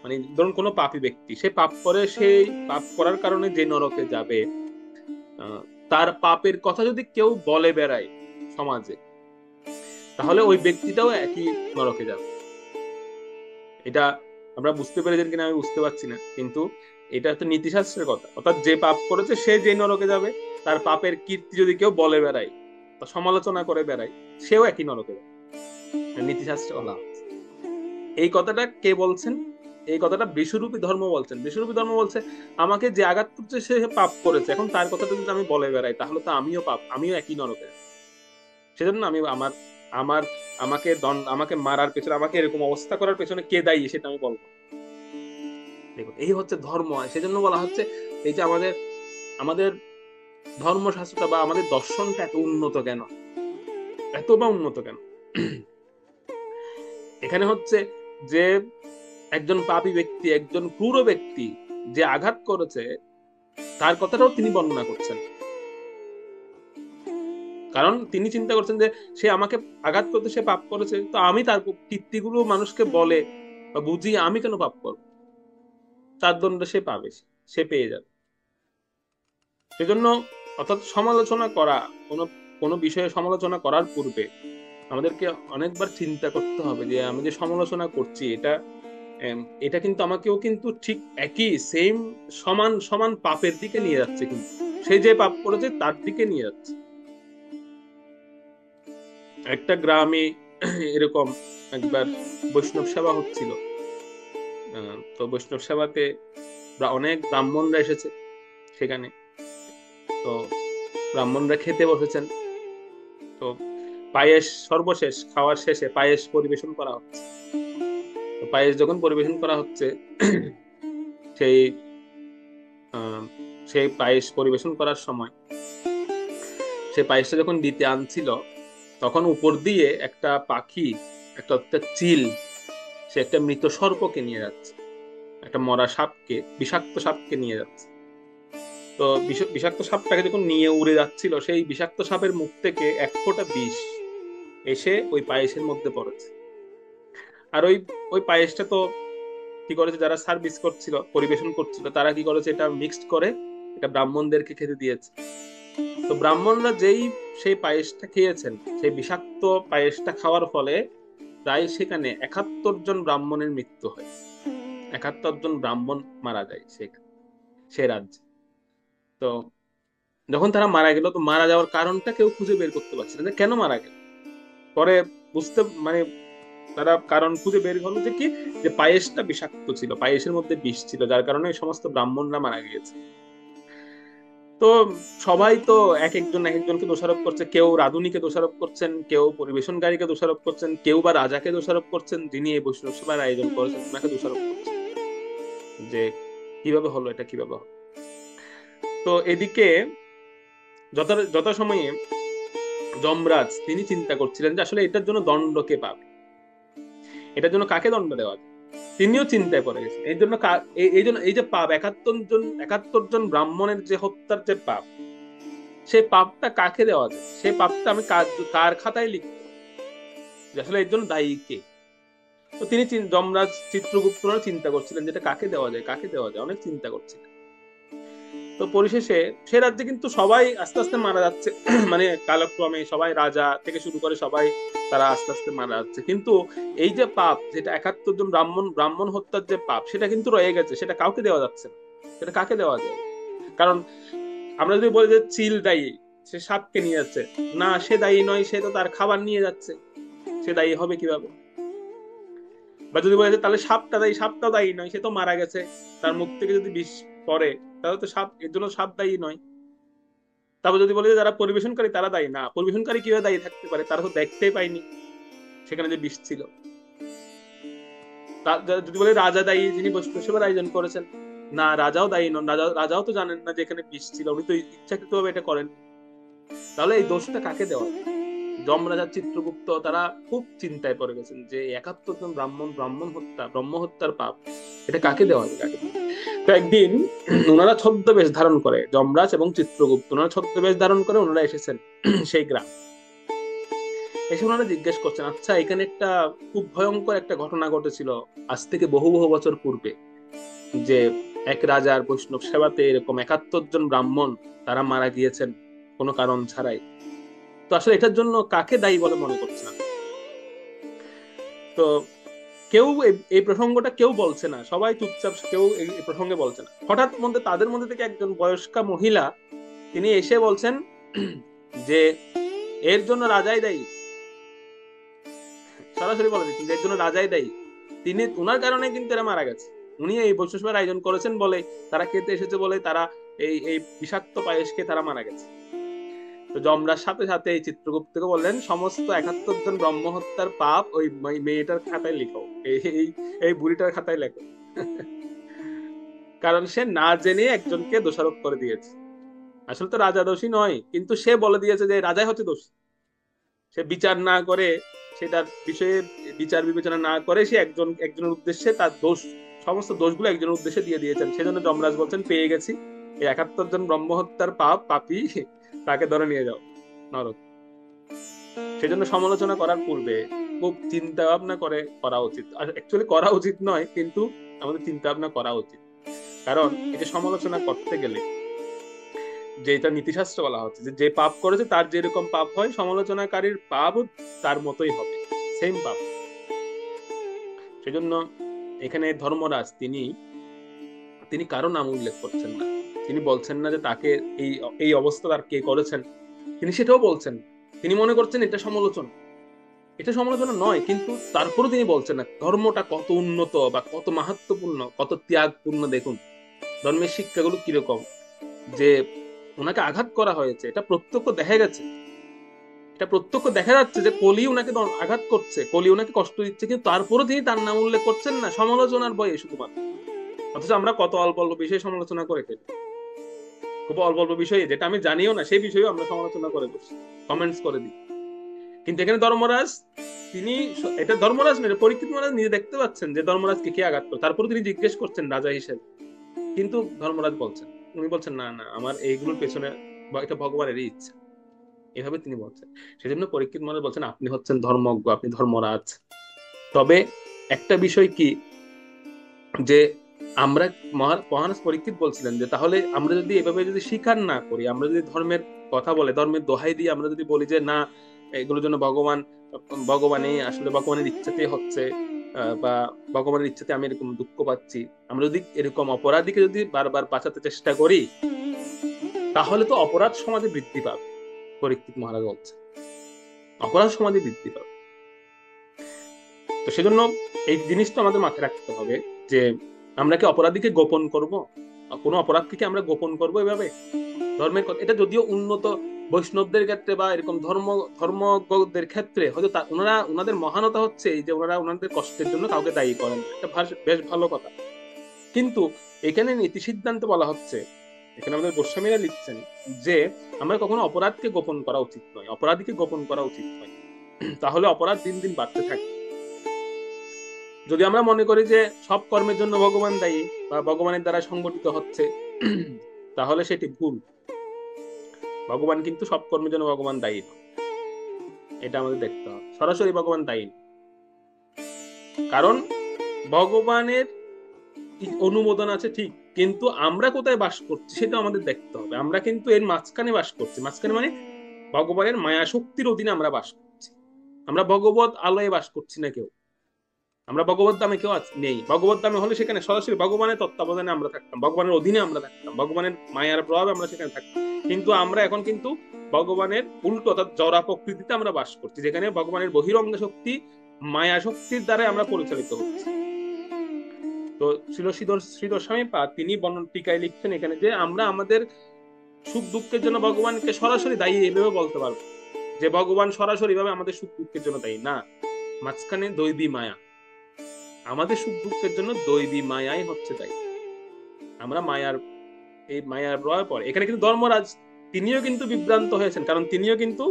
মানে ধরুন কোনো পাপী ব্যক্তি সে পাপ করে, সেই পাপ করার কারণে যে নরকে যাবে, তার পাপের কথা যদি কেউ বলে বেড়ায় সমাজে, তাহলে ওই ব্যক্তিটাও একই নরকে যাবে। এটা আমরা বুঝতে পেরেছেন কিনা আমি বুঝতে পারছি না, কিন্তু এটা হচ্ছে নীতিশাস্ত্রের কথা। অর্থাৎ যে পাপ করেছে সে যে নরকে যাবে, তার পাপের কীর্তি যদি কেউ বলে বেড়ায় বা সমালোচনা করে বেড়ায়, সেও একই নরকে যাবে। নীতিশাস্ত্রে বলা হচ্ছে। এই কথাটা কে বলছেন? এই কথাটা বিশ্বরূপী ধর্ম বলছেন। বিশ্বরূপী ধর্ম বলছে আমাকে যে আঘাত করছে সে পাপ করেছে, এখন তার কথাটা যদি আমি বলে বেড়াই তাহলে তো আমিও একই নরকে। সেজন্য আমি আমার আমার আমাকে মারার পেছনে, আমাকে এরকম অবস্থা করার পেছনে কে দায়ী সেটা আমি বলবো। দেখুন, এই হচ্ছে ধর্ম। সেজন্য বলা হচ্ছে এই যে আমাদের ধর্মশাস্ত্রটা বা আমাদের দর্শনটা এত উন্নত কেন, এত বা উন্নত কেন? এখানে হচ্ছে যে একজন পাপী ব্যক্তি, একজন ক্রূর ব্যক্তি যে আঘাত করেছে, তার কথাটাও তিনি বর্ণনা করছেন। কারণ তিনি চিন্তা করছেন যে সে আমাকে আঘাত করতে, সে পাপ করেছে, তো আমি তার কীর্তিগুলো মানুষকে বলে বা বুঝিয়ে আমি কেন পাপ করবো? তার দণ্ড সে পাবে, সে পেয়ে যাবে। সেজন্য অর্থাৎ সমালোচনা করা, কোনো কোনো বিষয়ে সমালোচনা করার পূর্বে আমাদেরকে অনেকবার চিন্তা করতে হবে যে আমি যে সমালোচনা করছি এটা কিন্তু আমাকেও কিন্তু ঠিক একই সেম সমান সমান পাপের দিকে নিয়ে যাচ্ছে, কিন্তু সে যে পাপ করেছে তার দিকে নিয়ে যাচ্ছে। একটা গ্রামে এরকম একবার বৈষ্ণব সেবা হচ্ছিল। তো বৈষ্ণব সেবাতে অনেক ব্রাহ্মণরা এসেছে সেখানে। তো ব্রাহ্মণরা খেতে বসেছেন। তো পায়েস সর্বশেষ খাওয়ার শেষে পায়েস পরিবেশন করা হচ্ছে। তো পায়েস যখন পরিবেশন করা হচ্ছে, সেই সেই পায়েস পরিবেশন করার সময় সে পায়েসটা যখন দিতে আনছিল, তখন উপর দিয়ে একটা পাখি, একটা চিল, সে একটা মৃত সর্পকে নিয়ে যাচ্ছে, একটা মরা সাপকে, বিষাক্ত সাপকে নিয়ে যাচ্ছে। তো বিষাক্ত সাপটাকে যখন নিয়ে উড়ে যাচ্ছিল, সেই বিষাক্ত সাপের মুখ থেকে এক ফোঁটা বিষ এসে ওই পায়েসের মধ্যে পড়েছে। আর ওই ওই পায়েসটা তো কি করেছে, যারা সার্ভিস করছিল, পরিবেশন করছিল, তারা কি করেছে, এটা মিক্সড করে এটা ব্রাহ্মণদেরকে খেতে দিয়েছে। তো ব্রাহ্মণরা যেই সেই পায়েসটা খেয়েছেন, সেই বিষাক্ত পায়েসটা খাওয়ার ফলে প্রায় সেখানে 71 জন ব্রাহ্মণের মৃত্যু হয়। 71 জন ব্রাহ্মণ মারা যায় সেখানে, সে রাজ্যে। তো যখন তারা মারা গেল, তো মারা যাওয়ার কারণটা কেউ খুঁজে বের করতে পারছিল না, কেন মারা গেল। পরে বুঝতে মানে তারা কারণ খুঁজে বের হলো যে কি, যে পায়েসটা বিষাক্ত ছিল, পায়েসের মধ্যে বিষ ছিল, যার কারণে এই সমস্ত ব্রাহ্মণরা মারা গিয়েছে। তো সবাই তো এক একজন এক একজনকে দোষারোপ করছে, কেউ রাঁধুনিকে দোষারোপ করছেন, কেউ পরিবেশনকারীকে দোষারোপ করছেন, কেউ বা রাজাকে দোষারোপ করছেন, যিনি এই বৈষ্ণব সভার আয়োজন করেছেন তাকে দোষারোপ করছেন যে কিভাবে হলো, এটা কিভাবে হলো। তো এদিকে যথাসময়ে যমরাজ তিনি চিন্তা করছিলেন যে আসলে এটার জন্য দণ্ড কে পাবে, এটার জন্য কাকে দণ্ড দেওয়া যায়। তিনিও চিন্তায় পড়ে গেছেন। এই জন্য এই জন্য এই যে পাপ, 71 জন ব্রাহ্মণের যে হত্যার যে পাপ, সেই পাপটা কাকে দেওয়া যায়, সেই পাপটা আমি কার খাতায় লিখব, যে আসলে এর জন্য দায়ী কে। তো তিনি যমরাজ চিত্রগুপ্তরা চিন্তা করছিলেন যেটা কাকে দেওয়া যায়, কাকে দেওয়া যায়, অনেক চিন্তা করছিলেন। তো পরিশেষে সে রাজ্যে কিন্তু সবাই আস্তে আস্তে মারা যাচ্ছে, মানে কালক্রমে সবাই, রাজা থেকে শুরু করে সবাই, তারা আস্তে আস্তে মারা যাচ্ছে। কিন্তু এই যে পাপ, যেটা 71 জন ব্রাহ্মণ হত্যার যে পাপ, সেটা কিন্তু রয়ে গেছে, সেটা কাউকে দেওয়া যাচ্ছে না। সেটা কাকে দেওয়া যায়? কারণ আমরা যদি বলি যে চিল দায়ী, সে সাপকে নিয়ে যাচ্ছে, না সে দায়ী নয়, সে তো তার খাবার নিয়ে যাচ্ছে, সে দায়ী হবে কিভাবে? বা যদি বলে যে তাহলে সাপটা দায়ী, সাপটাও দায়ী নয়, সে তো মারা গেছে, তার মুখ থেকে যদি বিষ পড়ে, তাহলে তো সাপ, এর জন্য সাপ দায়ী নয়। তারপর যদি বলে যে যারা পরিবেশনকারী তারা দায়ী, না, পরিবেশনকারী কিভাবে দায়ী থাকতে পারে, তারা তো দেখতেই পায়নি সেখানে যে বিষ ছিল। যদি বলে রাজা দায়ী, যিনি বৈষ্ণব আয়োজন করেছেন, না, রাজাও দায়ী নন, রাজাও তো জানেন না যে এখানে বিষ ছিল, উনি তো ইচ্ছাকৃতভাবে এটা করেন। তাহলে এই দোষটা কাকে দেওয়া? যমরাজা চিত্রগুপ্ত তারা খুব চিন্তায় পড়ে গেছেন যে 71 জন ব্রহ্ম হত্যার পাপ, এটা কাকে দেওয়া হবে, কাকে। তো একদিন ওনারা ছদ্মবেশ ধারণ করে, যমরাজ এবং চিত্রগুপ্ত, ওনারা ছদ্মবেশ ধারণ করে ওনারা এসেছেন সেই গ্রাম। এসে ওনারা জিজ্ঞেস করছেন, আচ্ছা এখানে একটা খুব ভয়ঙ্কর একটা ঘটনা ঘটেছিল আজ থেকে বহু বহু বছর পূর্বে, যে এক রাজার বৈষ্ণব সেবাতে এরকম 71 জন ব্রাহ্মণ তারা মারা গিয়েছেন কোনো কারণ ছাড়াই। তো আসলে এটার জন্য কাকে দায়ী বলে মনে করছেন? তো কেউ এই প্রসঙ্গটা কেউ বলছে না, সবাই চুপচাপ, কেউ এই প্রসঙ্গে বলছে না। হঠাৎ তাদের মধ্যে থেকে একজন বয়স্কা মহিলা, তিনি এসে বলছেন যে এর জন্য রাজাই দায়ী, সরাসরি বলে দিচ্ছেন যে এর জন্য রাজাই দায়ী, তিনি, উনার কারণে কিন্তু এরা মারা গেছে, উনি এই বৈষ্ণব আয়োজন করেছেন বলে, তারা খেতে এসেছে বলে, তারা এই বিষাক্ত পায়েস খেয়ে তারা মারা গেছে। তো যমরাজ সাথে সাথে এই চিত্রগুপ্তকে বললেন, সমস্ত 71 জন ব্রহ্ম হত্যার পাপ ওই মেয়েটার খাতায় লিখো, এই বুড়িটার খাতায় লেখো। কারণ সে না জেনে একজনকে দোষারোপ করে দিয়েছে। আসলে তো রাজা দোষী নয়, কিন্তু সে বলে দিয়েছে যে রাজাই হচ্ছে দোষী। সে বিচার না করে, সেটার বিষয়ে বিচার বিবেচনা না করে, সে একজনের উদ্দেশ্যে তার সমস্ত দোষগুলো একজনের উদ্দেশ্যে দিয়ে দিয়েছেন। সেজন্য যমরাজ বলছেন, পেয়ে গেছি, এই 71 জন ব্রহ্ম হত্যার পাপী, তাকে ধরে নিয়ে যাও নরক। সেজন্য সমালোচনা করার পূর্বে খুব চিন্তা ভাবনা করে করা উচিত। অ্যাকচুয়ালি করা উচিত নয়, কিন্তু আমাদের চিন্তা ভাবনা করা উচিত। কারণ এটা সমালোচনা করতে গেলে, যেটা নীতিশাস্ত্র বলা হচ্ছে, যে পাপ করেছে তার যেরকম পাপ হয়, সমালোচনাকারীর পাপও তার মতোই হবে, সেম পাপ। সেজন্য এখানে ধর্মরাজ তিনি কারো নাম উল্লেখ করছেন না, তিনি বলছেন না যে তাকে এই এই অবস্থা তার কে করেছেন, তিনি সেটাও বলছেন। তিনি মনে করছেন এটা সমালোচনা, এটা সমালোচনা নয়, কিন্তু তারপরও তিনি বলছেন না ধর্মটা কত উন্নত বা কত মাহাত্মপূর্ণ, কত ত্যাগপূর্ণ। দেখুন ধর্মের শিক্ষাগুলো কিরকম, যে ওনাকে আঘাত করা হয়েছে, এটা প্রত্যক্ষ দেখা গেছে, এটা প্রত্যক্ষ দেখা যাচ্ছে যে কলি ওনাকে আঘাত করছে, কলি ওনাকে কষ্ট দিচ্ছে, কিন্তু তারপরও তিনি তার নাম উল্লেখ করছেন না, সমালোচনার ভয়ে শুধুমাত্র। অথচ আমরা কত অল্প অল্প বিষয়ে সমালোচনা করে ফেলি, খুব অল্প অল্প বিষয়ে, যেটা আমি জানিও না সেই বিষয়েও আমরা সমালোচনা করে বসি, কমেন্টস করে দিই। কিন্তু এখানে ধর্মরাজ, তিনি, এটা ধর্মরাজ নয়, পরীক্ষিত মহারাজ নিজে দেখতে পাচ্ছেন যে ধর্মরাজকে কে আঘাত করে, তারপর তিনি জিজ্ঞেস করছেন রাজা হিসেবে। কিন্তু ধর্মরাজ বলছেন, উনি বলছেন না না, আমার এইগুলোর পেছনে এটা ভগবানেরই ইচ্ছা, এভাবে তিনি বলছেন। সেজন্য পরীক্ষিত মহারাজ বলছেন আপনি হচ্ছেন ধর্মজ্ঞ, আপনি ধর্মরাজ। তবে একটা বিষয় কি, যে আমরা মহারাজ পরীক্ষিত বলছিলেন যে তাহলে আমরা যদি এভাবে যদি স্বীকার না করি, আমরা যদি ধর্মের কথা বলে, ধর্মের দোহাই দিয়ে আমরা যদি বলি যে না এগুলোর জন্য ভগবানই আসলে ভগবানের ইচ্ছাতেই হচ্ছে, বা ভগবানের ইচ্ছাতে আমি এরকম দুঃখ পাচ্ছি, আমরা যদি এরকম অপরাধীকে যদি বারবার বাঁচাতে চেষ্টা করি, তাহলে তো অপরাধ সমাজে বৃদ্ধি পাবে। পরীক্ষিত মহারাজ বলছে অপরাধ সমাজে বৃদ্ধি পাবে। তো সেজন্য এই জিনিসটা আমাদের মাথায় রাখতে হবে যে আমরা কি অপরাধীকে গোপন করব? কোনো অপরাধকে কি আমরা গোপন করবো এভাবে? ধর্মের কথা, এটা যদিও উন্নত বৈষ্ণবদের ক্ষেত্রে বা এরকম ধর্মজ্ঞদের ক্ষেত্রে হয়তো ওনাদের মহানতা হচ্ছে এই যে ওনারা ওনাদের কষ্টের জন্য কাউকে দায়ী করেন, এটা বেশ ভালো কথা। কিন্তু এখানে নীতি সিদ্ধান্তে বলা হচ্ছে, এখানে আমাদের গোস্বামীরা লিখছেন যে আমরা কখনো অপরাধকে গোপন করা উচিত নয়, অপরাধীকে গোপন করা উচিত নয়। তাহলে অপরাধ দিন দিন বাড়তে থাকে। যদি আমরা মনে করি যে সব কর্মের জন্য ভগবান দায়ী বা ভগবানের দ্বারা সংগঠিত হচ্ছে, তাহলে সেটি ভুল। ভগবান কিন্তু সব কর্মের জন্য ভগবান দায়ী নয়, এটা আমাদের দেখতে হবে। সরাসরি ভগবান দায়ী নয়, কারণ ভগবানের অনুমোদন আছে ঠিক, কিন্তু আমরা কোথায় বাস করছি সেটা আমাদের দেখতে হবে। আমরা কিন্তু এর মাঝখানে বাস করছি, মাঝখানে মানে ভগবানের মায়া শক্তির অধীনে আমরা বাস করছি। আমরা ভগবত আলোয় বাস করছি না কেউ, আমরা ভগবত ধামে কেউ নেই। ভগবত ধামে হলে সেখানে সরাসরি ভগবানের তত্ত্বাবধানে আমরা থাকতাম, ভগবানের অধীনে আমরা থাকতাম, ভগবানের মায়ার প্রভাবে আমরা সেখানে থাকতাম। কিন্তু আমরা এখন কিন্তু ভগবানের উল্টো অর্থাৎ জড়া প্রকৃতিতে আমরা বাস করছি, যেখানে ভগবানের বহিরঙ্গ শক্তি মায়া শক্তির দ্বারা আমরা পরিচালিত হচ্ছি। তো শ্রীধর স্বামী পা তিনি বর্ণন টিকায় লিখছেন এখানে যে আমরা আমাদের সুখ দুঃখের জন্য ভগবানকে সরাসরি দায়ী এভাবে বলতে পারবো যে ভগবান সরাসরি ভাবে আমাদের সুখ দুঃখের জন্য দায়ী না, মাঝখানে দৈবী মায়া, আমাদের সুখ দুঃখের জন্য দৈবী মায়াই হচ্ছে তাই। আমরা এই মায়ার প্রভাবে পড়ে। এখানে কিন্তু ধর্মরাজ তিনিও কিন্তু বিভ্রান্ত হয়েছেন, কারণ তিনিও কিন্তু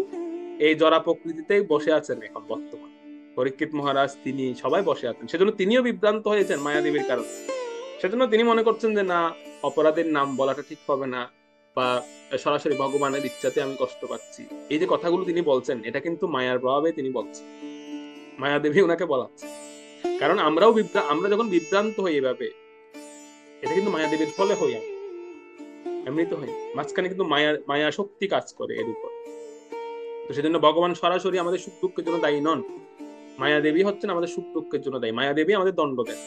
এই জড়া প্রকৃতিতে বসে আছেন এখন বর্তমান। পরীক্ষিত মহারাজ তিনি সবাই বসে আছেন, সেজন্য তিনিও বিভ্রান্ত হয়েছেন মায়াদেবীর কারণে। সেজন্য তিনি মনে করছেন যে না অপরাধের নাম বলাটা ঠিক হবে না, বা সরাসরি ভগবানের ইচ্ছাতে আমি কষ্ট পাচ্ছি। এই যে কথাগুলো তিনি বলছেন এটা কিন্তু মায়ার প্রভাবে তিনি বলছেন, মায়াদেবী ওনাকে বলাচ্ছে। কারণ আমরা যখন বিভ্রান্ত হই এভাবে, এটা কিন্তু মায়াদেবীর ফলে হই, এমনি তো হয়। মাঝখানে কিন্তু মায়া শক্তি কাজ করে এর উপর। তো সেজন্য ভগবান সরাসরি আমাদের সুখ দুঃখের জন্য দায়ী নন, মায়াদেবী হচ্ছেন আমাদের সুখ দুঃখের জন্য দায়ী। মায়াদেবী আমাদের দণ্ড দেন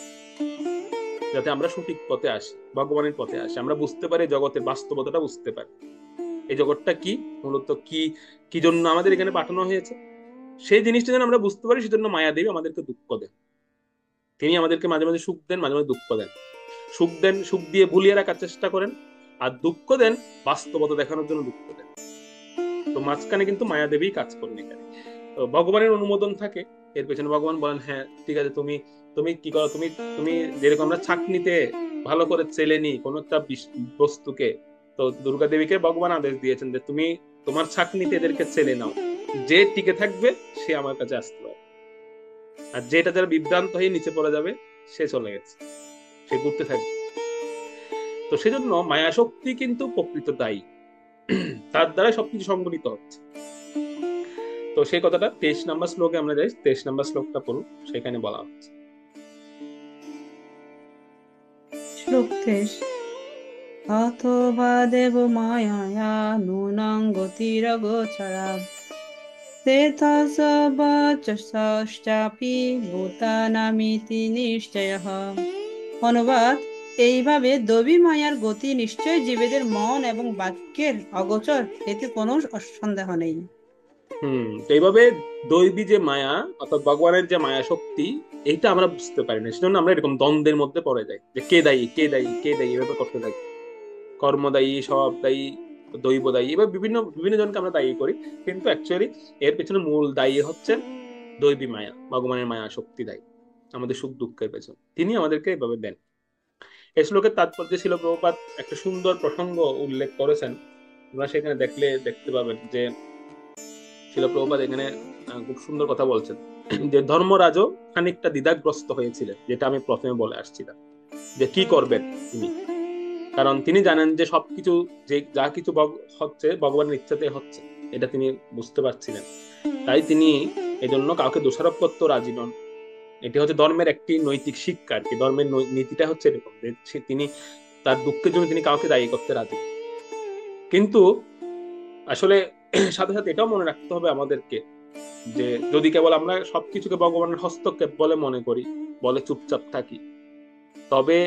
যাতে আমরা সঠিক পথে আসি, ভগবানের পথে আসি, আমরা বুঝতে পারি জগতের বাস্তবতাটা বুঝতে পারি, এই জগৎটা কি মূলত কি জন্য আমাদের এখানে পাঠানো হয়েছে, সেই জিনিসটা যেন আমরা বুঝতে পারি। সেজন্য মায়াদেবী আমাদেরকে দুঃখ দেন, তিনি আমাদেরকে মাঝে মাঝে সুখ দেন, মাঝে মাঝে দুঃখ দেন। সুখ দিয়ে ভুলিয়ে রাখার চেষ্টা করেন, আর দুঃখ দেন বাস্তবতা দেখানোর জন্য দুঃখ দেন। তো মাঝখানে কিন্তু মায়াদেবী কাজ করেন এখানে। তো ভগবানের অনুমোদন থাকে এর পেছনে। ভগবান বলেন হ্যাঁ ঠিক আছে, তুমি কি করো, তুমি যেরকম আমরা ছাঁকনিতে ভালো করে চেলে নি কোন একটা বস্তুকে, তো দুর্গা দেবীকে ভগবান আদেশ দিয়েছেন যে তুমি তোমার ছাঁকনিতে এদেরকে চেলে নাও, যে টিকে থাকবে সে আমার কাছে আসতে পারে, আর যেটা যারা বিভ্রান্ত হয়ে নিচে পড়ে যাবে সে চলে গেছে, সে ঘুরতে থাকবে। তো সেজন্য মায়া শক্তি কিন্তু প্রকৃত দায়ী, তার দ্বারা সবকিছু সংগঠিত হচ্ছে। তো সেই কথাটা 23 নম্বর শ্লোকে আমরা যাই, 23 নম্বর শ্লোকটা পড়ুন, সেখানে বলা হচ্ছে। শ্লোক 23 অথবা দেব মায়া নূনং গতিরগোচরা তেতসবচষ্টাপি ভূতানামিতি নিশ্চয়ঃ। অনুবাদ: এইভাবে দৈবী মায়ার গতি নিশ্চয় জীবেদের মন এবং বাক্যের অগোচর, এতে কোনো সন্দেহ নেই। এইভাবে দৈবী যে মায়া অর্থাৎ ভগবানের যে মায়া শক্তি, এইটা আমরা বুঝতে পারি না, সেজন্য আমরা এরকম দ্বন্দ্বের মধ্যে পড়ে যাই যে কে দায়ী কে দায়ী কে দায়ী, এভাবে করতে থাকি। কর্মদায়ী, স্বভাব দায়ী, দৈব দায়ী, এবার বিভিন্ন বিভিন্ন জনকে আমরা দায়ী করি, কিন্তু অ্যাকচুয়ালি এর পেছনে মূল দায়ী হচ্ছে দৈবী মায়া, ভগবানের মায়া শক্তি দায়ী আমাদের সুখ দুঃখের পেছনে। তিনি আমাদেরকে এভাবে দেন। এই শ্লোকের তাৎপর্য ছিল প্রভুপাদ একটা সুন্দর প্রসঙ্গ উল্লেখ করেছেন, তোমরা সেখানে দেখতে পাবেন যে শিল প্রভুপাদ এখানে খুব সুন্দর কথা বলছেন যে ধর্মরাজও খানিকটা দ্বিধাগ্রস্ত হয়েছিলেন, যেটা আমি প্রথমে বলে আসছিলাম যে কি করবেন তিনি। কারণ তিনি জানেন যে সবকিছু যা কিছু হচ্ছে ভগবানের ইচ্ছাতে হচ্ছে, এটা তিনি বুঝতে পারছিলেন। তাই তিনি এই জন্য কাউকে দোষারোপ করতে রাজি নন। এটি হচ্ছে ধর্মের একটি নৈতিক শিক্ষা আর কি। ধর্মের নীতিটা হচ্ছে এরকম যে তিনি তার দুঃখের জন্য তিনি কাউকে দায়ী করতে রাজি। কিন্তু আসলে সাথে সাথে এটাও মনে রাখতে হবে আমাদেরকে যে যদি কেবল আমরা সবকিছুকে ভগবানের হস্তক্ষেপ বলে মনে করি, বলে চুপচাপ থাকি, তবে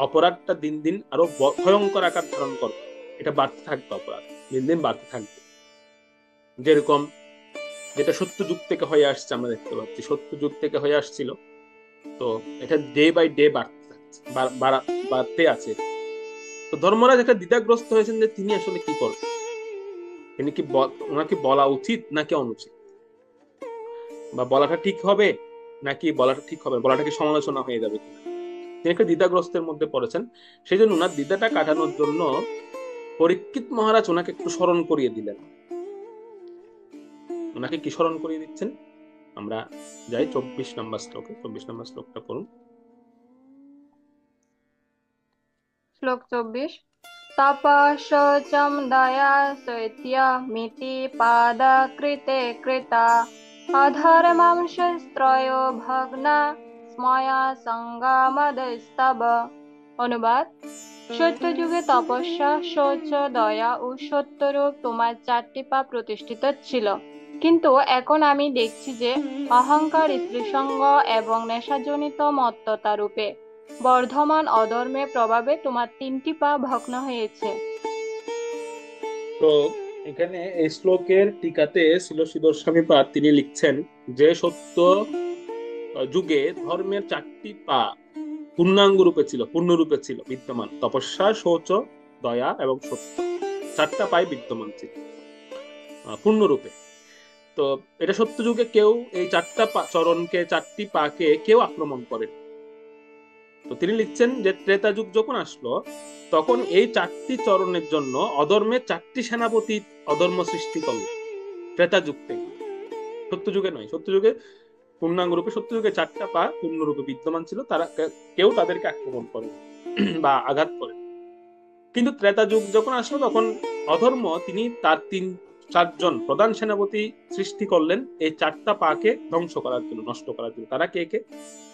অপরাধটা দিন দিন আরো ভয়ঙ্কর আকার ধারণ করবে। এটা বাড়তে থাকবে, অপরাধ দিন দিন বাড়তে থাকবে। যেরকম যেটা সত্যযুগ থেকে হয়ে আসছে, আমরা দেখতে পাচ্ছি সত্যযুগ থেকে হয়ে আসছিল, তো এটা ডে বাই ডে বাড়তে আছে। তো ধর্মরাজ একটা দ্বিধাগ্রস্ত হয়েছেন যে তিনি আসলে কি করবেন। তিনি কি ওনাকে বলা উচিত নাকি অনুচিত, বা বলাটা ঠিক হবে নাকি বলাটা ঠিক হবে, বলাটা কি সমালোচনা হয়ে যাবে কিনা। তিনি একটা দ্বিধাগ্রস্তের মধ্যে পড়েছেন। সেই জন্য ওনার দ্বিধাটা কাটানোর জন্য পরীক্ষিত মহারাজ ওনাকে একটু স্মরণ করিয়ে দিলেন। ওনাকে কি স্মরণ করিয়ে দিচ্ছেন, আমরা যাই 24 নম্বর শ্লোকে। 24 নম্বর শ্লোকটা পড়ুন। শ্লোক 24। তপঃ শৌচম দয়া শৈত্য মিতি পাদকৃতে কৃতা অধর্মং শাস্ত্রዮ ভগ্না স্ময়া সঙ্গমদস্তব। অনুবাদ: সত্যযুগে তপস্যা, শৌচ, দয়া ও সত্যরূপ তোমার 4টি পা প্রতিষ্ঠিত ছিল, কিন্তু এখন আমি দেখছি যে অহংকার, স্ত্রীসঙ্গ এবং নেশাজনিত মত্ততা রূপে বর্ধমান অধর্মের প্রভাবে তোমার 3টি পা ভগ্ন হয়েছে। তো এখানে এই শ্লোকের টিকাতে ছিল শ্রীধর স্বামীপাদ, তিনি লিখছেন যে সত্য যুগে ধর্মের 4টি পা পূর্ণাঙ্গ রূপে ছিল, পূর্ণরূপে ছিল বিদ্যমান। তপস্যা, শৌচ, দয়া এবং সত্য, 4টা পাই বিদ্যমান ছিল পূর্ণরূপে। তো এটা সত্য যুগে কেউ এই 4টা চরণকে, 4টি পাকে কেউ আক্রমণ করেন। তো তিনি লিখছেন যে ত্রেতা যুগ যখন আসলো, তখন এই 4টি চরণের জন্য অধর্মের 4টি সেনাপতি অধর্ম সৃষ্টি করলো ত্রেতা যুগ থেকে। সত্য যুগে নয়, সত্য যুগে পূর্ণাঙ্গ রূপে, সত্য যুগে 4টা পা পূর্ণরূপে বিদ্যমান ছিল, তারা কেউ তাদেরকে আক্রমণ করে বা আঘাত করে। কিন্তু ত্রেতা যুগ যখন আসলো, তখন অধর্ম তিনি তার 4জন প্রধান সেনাপতি সৃষ্টি করলেন এই 4টা পাকে ধ্বংস করার জন্য, নষ্ট করার জন্য। তারা কে কে?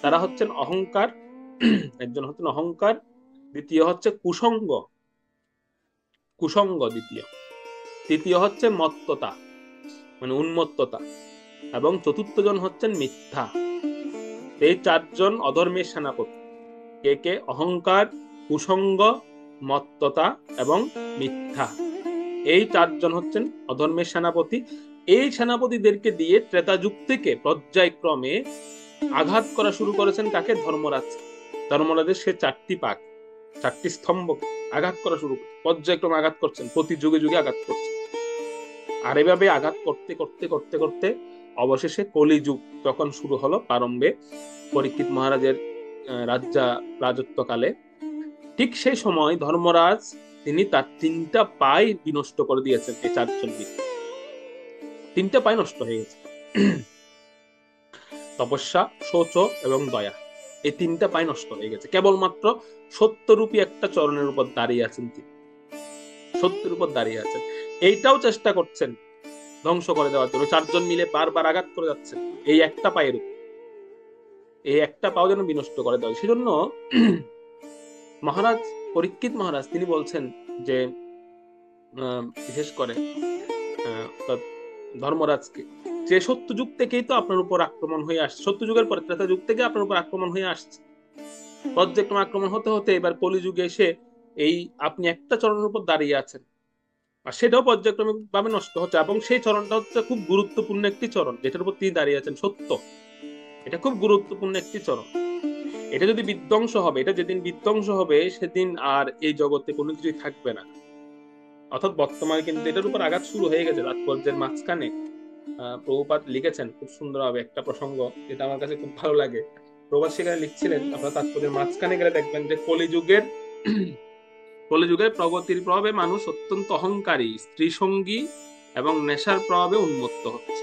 তারা হচ্ছেন অহংকার, একজন হচ্ছেন অহংকার, দ্বিতীয় হচ্ছে কুসঙ্গ, কুসঙ্গ দ্বিতীয়, তৃতীয় হচ্ছে মত্ততা মানে উন্মত্ততা, এবং চতুর্থ জন হচ্ছেন মিথ্যা। এই 4জন অধর্মের সেনাপতি। কে কে? অহংকার, কুসঙ্গ, মত্ততা এবং মিথ্যা। এই 4জন হচ্ছেন অধর্মের সেনাপতি। এই সেনাপতিদেরকে দিয়ে ত্রেতা যুগ থেকে পর্যায়ক্রমে আঘাত করা শুরু করেছেন কাকে? ধর্মরাজ। ধর্মরাজের সে 4টি পাক, 4টি স্তম্ভ আঘাত করা শুরু করছে, পর্যায়ক্রমে আঘাত করছেন, প্রতি যুগে যুগে আঘাত করছেন। আর এভাবে আঘাত করতে করতে করতে করতে অবশেষে কলিযুগ যখন শুরু হলো, প্রারম্ভে পরীক্ষিত মহারাজের রাজত্বকালে, ঠিক সেই সময় ধর্মরাজ তিনি তার 3টা পাই বিনষ্ট করে দিয়েছেন। এই 4জন ব্যক্তি 3টা পাই নষ্ট হয়ে গেছে। তপস্যা, শৌচ এবং দয়া, এই 3টা পাই নষ্ট হয়ে গেছে। কেবলমাত্র সত্যরূপী একটা চরণের উপর দাঁড়িয়ে আছেন তিনি, সত্যের উপর দাঁড়িয়ে আছেন। এইটাও চেষ্টা করছেন ধ্বংস করে দেওয়ার জন্য। 4জন মিলে বারবার আঘাত করে যাচ্ছেন এই একটা পায়ের উপর, এই একটা পাও যেন বিনষ্ট করে দেওয়া। সেজন্য মহারাজ পরীক্ষিত মহারাজ তিনি বলছেন যে বিশেষ করে ধর্মরাজকে, যে সত্য যুগ থেকেই তো আপনার উপর আক্রমণ হয়ে আসছে, সত্য যুগের পর ত্রেতা যুগ থেকে আপনার উপর আক্রমণ হয়ে আসছে, পর্যায়ক্রমে আক্রমণ হতে হতে এবার কলিযুগে এসে এই আপনি একটা চরণের উপর দাঁড়িয়ে আছেন, আর সেটাও পর্যায়ক্রমিক ভাবে নষ্ট হচ্ছে। এবং সেই চরণটা হচ্ছে খুব গুরুত্বপূর্ণ একটি চরণ, যেটার উপর তিনি দাঁড়িয়ে আছেন, সত্য। এটা খুব গুরুত্বপূর্ণ একটি চরণ। এটা যদি বিধ্বংস হবে, এটা যেদিন বিধ্বংস হবে, সেদিন আর এই জগতে কোনো কিছুই থাকবে না। অর্থাৎ বর্তমানে কিন্তু এটার উপর আঘাত শুরু হয়ে গেছে। তাৎপর্যের মাঝখানে প্রভুপাদ লিখেছেন খুব সুন্দরভাবে একটা প্রসঙ্গ, যেটা আমার কাছে খুব ভালো লাগে। প্রভুপাদ সেখানে লিখছিলেন, আপনার তাৎপর্যের মাঝখানে গেলে দেখবেন যে কলিযুগের প্রগতির প্রভাবে মানুষ অত্যন্ত অহংকারী, স্ত্রীসঙ্গী এবং নেশার প্রভাবে উন্মত্ত হচ্ছে।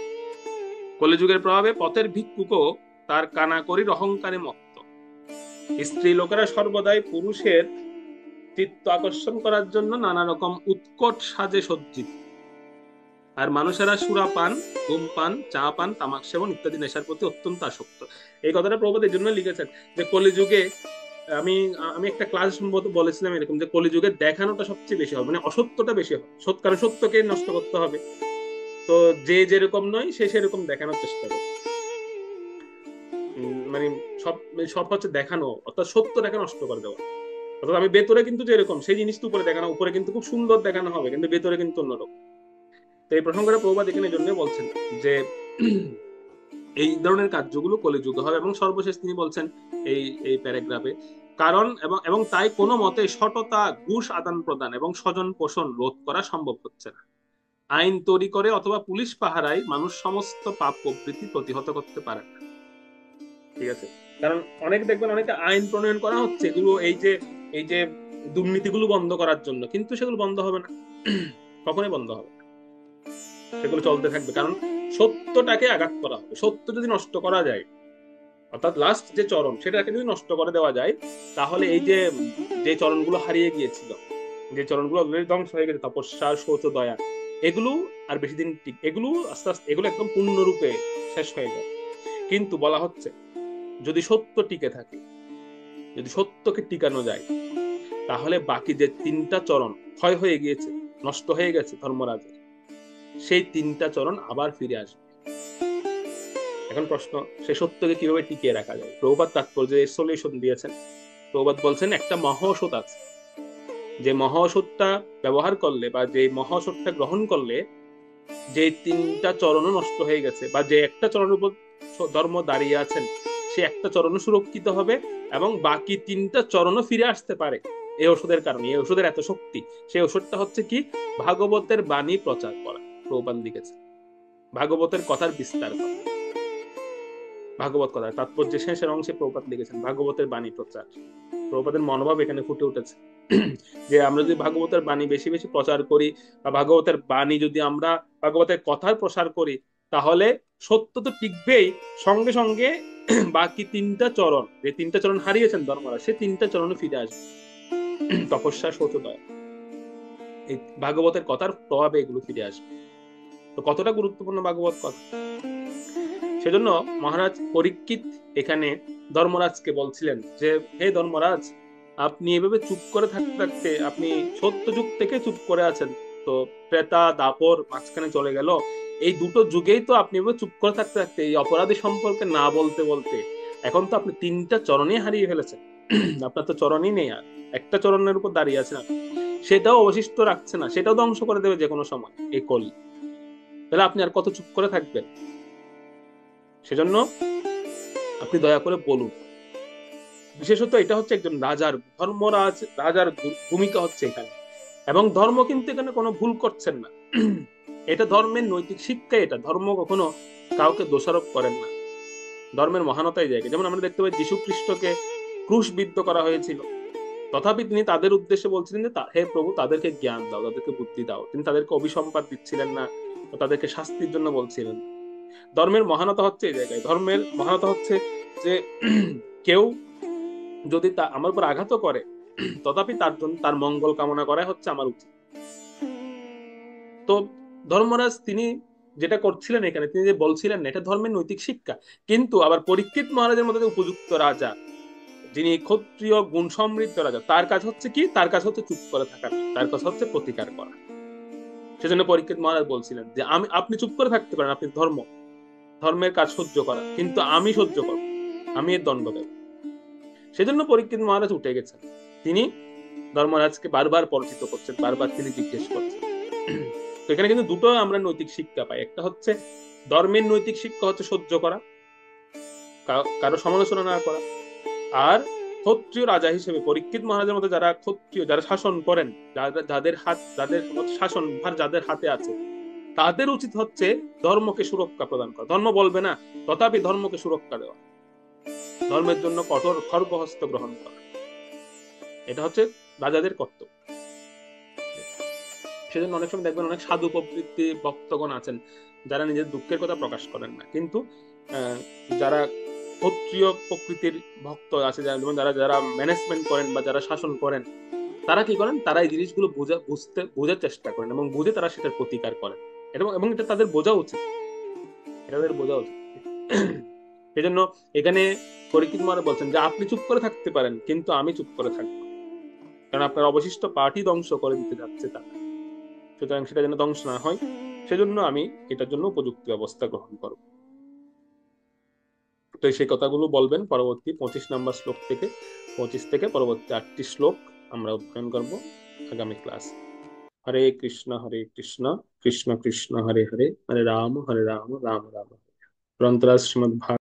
কলিযুগের প্রভাবে পথের ভিক্ষুকও তার কানাকড়ির অহংকারে মত্ত। স্ত্রী লোকেরা সর্বদাই পুরুষের চিত্ত আকর্ষণ করার জন্য নানা রকম উৎকট সাজে সজ্জিত। আর মানুষেরা সুরাপান, ধূমপান, চা পান, তামাক সেবন ইত্যাদি নেশার প্রতি অত্যন্ত আসক্ত। এই কথাটা প্রভুপাদ এই জন্য লিখেছেন যে কলিযুগে, আমি আমি একটা ক্লাস সম্ভবত বলেছিলাম এরকম, যে কলিযুগে দেখানোটা সবচেয়ে বেশি হবে, মানে অসত্যটা বেশি হবে, সত্য, কারণ সত্যকে নষ্ট করতে হবে। তো যে যেরকম নয় সে সেরকম দেখানোর চেষ্টা করে। মানে সব সব হচ্ছে দেখানো, অর্থাৎ সত্যটাকে নষ্ট করে দেওয়া। অর্থাৎ আমি ভেতরে কিন্তু যেরকম সেই জিনিসটা উপরে দেখানো, উপরে কিন্তু খুব সুন্দর দেখানো হবে, কিন্তু ভেতরে কিন্তু অন্যরকম। তো এই প্রসঙ্গটা প্রভুপাদ এখানে জন্য বলছেন যে এই ধরনের কার্যগুলো কলিযুগে হবে। এবং সর্বশেষ তিনি বলছেন এই এই প্যারাগ্রাফে, কারণ এবং এবং তাই কোনো মতে সততা, ঘুষ আদান প্রদান এবং স্বজন পোষণ রোধ করা সম্ভব হচ্ছে না। আইন তৈরি করে অথবা পুলিশ পাহারায় মানুষ সমস্ত পাপ প্রবৃত্তি প্রতিহত করতে পারে না। ঠিক আছে, কারণ অনেক দেখবেন অনেকে আইন প্রণয়ন করা হচ্ছে এগুলো এই যে দুর্নীতিগুলো বন্ধ করার জন্য, কিন্তু সেগুলো বন্ধ হবে না, কখনোই বন্ধ হবে না, সেগুলো চলতে থাকবে। কারণ সত্যটাকে আঘাত করা হবে। সত্য যদি নষ্ট করা যায়, অর্থাৎ লাস্ট যে চরণ সেটাকে যদি নষ্ট করে দেওয়া যায়, তাহলে এই যে যে চরণগুলো হারিয়ে গিয়েছিল, যে চরণগুলো অলরেডি ধ্বংস হয়ে গেছে, তপস্যা, শৌচ, দয়া, এগুলো আর বেশি দিন এগুলো আস্তে আস্তে এগুলো একদম পূর্ণরূপে শেষ হয়ে যায়। কিন্তু বলা হচ্ছে যদি সত্য টিকে থাকে, যদি সত্যকে টিকানো যায়, তাহলে বাকি যে 3টা চরণ ক্ষয় হয়ে গিয়েছে, নষ্ট হয়ে গেছে ধর্মরাজের, সেই 3টা চরণ আবার ফিরে আসবে। এখন প্রশ্ন, সেই সত্যকে কিভাবে টিকিয়ে রাখা যায়? প্রভুপাদ তাৎপর্যে সলিউশন দিয়েছেন। প্রভুপাদ বলছেন একটা মহাঔষধ আছে, যে মহাঔষধটা ব্যবহার করলে বা যে মহাঔষধটা গ্রহণ করলে যে 3টা চরণও নষ্ট হয়ে গেছে, বা যে একটা চরণের উপর ধর্ম দাঁড়িয়ে আছেন, সে একটা চরণও সুরক্ষিত হবে এবং বাকি 3টা চরণও ফিরে আসতে পারে এই ওষুধের কারণে। এই ওষুধের এত শক্তি। সেই ওষুধটা হচ্ছে কি? ভাগবতের বাণী প্রচার করা। প্রভুপাদ লিখেছে ভাগবতের কথার বিস্তার করা। ভাগবত কথা তাৎপর্য শেষের অংশে প্রভুপাদ লিখেছেন ভাগবতের বাণী প্রচার। প্রভুপাদের মনোভাব এখানে ফুটে উঠেছে যে আমরা যদি ভাগবতের বাণী বেশি বেশি প্রচার করি, বা ভাগবতের বাণী যদি আমরা ভাগবতের কথার প্রসার করি, তাহলে সত্য তো টিকবেই, সঙ্গে সঙ্গে বাকি 3টা চরণ, যে 3টা চরণ হারিয়েছেন ধর্মরাজ, সে 3টা চরণও ফিরে আসবে। তপস্যা, শৌচ, দয়া, এই ভাগবতের কথার প্রভাবে এগুলো ফিরে আসবে। তো কতটা গুরুত্বপূর্ণ ভাগবত কথা! সেজন্য মহারাজ পরীক্ষিত এখানে ধর্মরাজকে বলছিলেন যে হে ধর্মরাজ, আপনি এভাবে চুপ করে থাকতে থাকতে আপনি সত্য যুগ থেকে চুপ করে আছেন, তো ত্রেতা, দাপর মাঝখানে চলে গেল, এই দুটো যুগেই তো আপনি এভাবে চুপ করে থাকতে থাকতে এই অপরাধী সম্পর্কে না বলতে বলতে এখন তো আপনি 3টা চরণই হারিয়ে ফেলেছেন। আপনার তো চরণই নেই, আর একটা চরণের উপর দাঁড়িয়ে আছেন আপনি, সেটাও অবশিষ্ট রাখছে না, সেটাও ধ্বংস করে দেবে যে কোনো সময় এই কলি। তাহলে আপনি আর কত চুপ করে থাকবেন? সেজন্য আপনি দয়া করে বলুন। বিশেষত এটা হচ্ছে একজন রাজার, ধর্মরাজ রাজার ভূমিকা হচ্ছে এখানে, এবং ধর্ম কিন্তু এখানে কোনো ভুল করছেন না। এটা ধর্মের নৈতিক শিক্ষা। এটা ধর্ম কখনো কাউকে দোষারোপ করেন না, ধর্মের মহানতাই জায়গা। যেমন আমরা দেখতে পাই যীশু খ্রিস্টকে ক্রুশবিদ্ধ করা হয়েছিল, তথাপি তিনি তাদের উদ্দেশ্যে বলছিলেন যে হে প্রভু, তাদেরকে জ্ঞান দাও, তাদেরকে বুদ্ধি দাও। তিনি তাদেরকে অভিসম্পাদ দিচ্ছিলেন না, তাদেরকে শাস্তির জন্য বলছিলেন। ধর্মের মহানতা হচ্ছে এই জায়গায়। ধর্মের মহানতা হচ্ছে যে কেউ যদি তা আমার উপর আঘাত করে, তথাপি তার জন্য তার মঙ্গল কামনা করাই হচ্ছে আমার উচিত। তো ধর্মরাজ তিনি যেটা করছিলেন এখানে, তিনি যে বলছিলেন না, এটা ধর্মের নৈতিক শিক্ষা। কিন্তু আবার পরীক্ষিত মহারাজের মধ্যে উপযুক্ত রাজা, যিনি ক্ষত্রিয় গুণ সমৃদ্ধ রাজা, তার কাজ হচ্ছে কি? তার কাজ হচ্ছে চুপ করে থাকা, তার কাজ হচ্ছে প্রতিকার করা। সেজন্য পরীক্ষিত মহারাজ বলছিলেন যে আপনি চুপ করে থাকতে পারেন, আপনি ধর্মের কাজ সহ্য করা, কিন্তু আমি সহ্য করব, আমি এর দণ্ড দেব। সেজন্য পরীক্ষিত মহারাজ উঠে গেছেন। তিনি ধর্মরাজকে বারবার পরিচিত করছেন, বারবার তিনি জিজ্ঞেস করছেন। তো এখানে কিন্তু দুটো আমরা নৈতিক শিক্ষা পাই। একটা হচ্ছে ধর্মের নৈতিক শিক্ষা হচ্ছে সহ্য করা, কারো সমালোচনা না করা। আর ক্ষত্রিয় রাজা হিসেবে পরীক্ষিত মহারাজের মতো যারা ক্ষত্রিয়, যারা শাসন করেন, যাদের শাসন ভার যাদের হাতে আছে, তাদের উচিত হচ্ছে ধর্মকে সুরক্ষা প্রদান করা। ধর্ম বলবে না, তথাপি ধর্মকে সুরক্ষা দেওয়া, ধর্মের জন্য কঠোর খর্গহস্ত গ্রহণ করা, এটা হচ্ছে রাজাদের কর্তব্য। সেজন্য অনেক সময় দেখবেন অনেক সাধু প্রবৃত্তি ভক্তগণ আছেন যারা নিজের দুঃখের কথা প্রকাশ করেন না, কিন্তু যারা ক্ষত্রিয় প্রকৃতির ভক্ত আছে, যেমন যারা ম্যানেজমেন্ট করেন বা যারা শাসন করেন, তারা কি করেন? তারা এই জিনিসগুলো বোঝার চেষ্টা করেন এবং বুঝে তারা সেটার প্রতিকার করেন। এবং এটা তাদের বোঝা উচিত, এটা তাদের বোঝা উচিত। সেই জন্য এখানে পরীক্ষিত মহারাজ বলছেন যে আপনি চুপ করে থাকতে পারেন, কিন্তু আমি চুপ করে থাকবো না। কারণ আপনার অবশিষ্ট পার্টি ধ্বংস করে দিতে যাচ্ছে তারা, সুতরাং সেটা যেন ধ্বংস না হয়, সেজন্য আমি এটার জন্য উপযুক্ত ব্যবস্থা গ্রহণ করব। তো সেই কথাগুলো বলবেন পরবর্তী 25 নম্বর শ্লোক থেকে, 25 থেকে পরবর্তী 8টি শ্লোক আমরা অধ্যয়ন করব আগামী ক্লাস। হরে কৃষ্ণ কৃষ্ণ কৃষ্ণ হরে হরে, হরে রাম রাম রাম। গ্রন্থরাজ শ্রীমদ্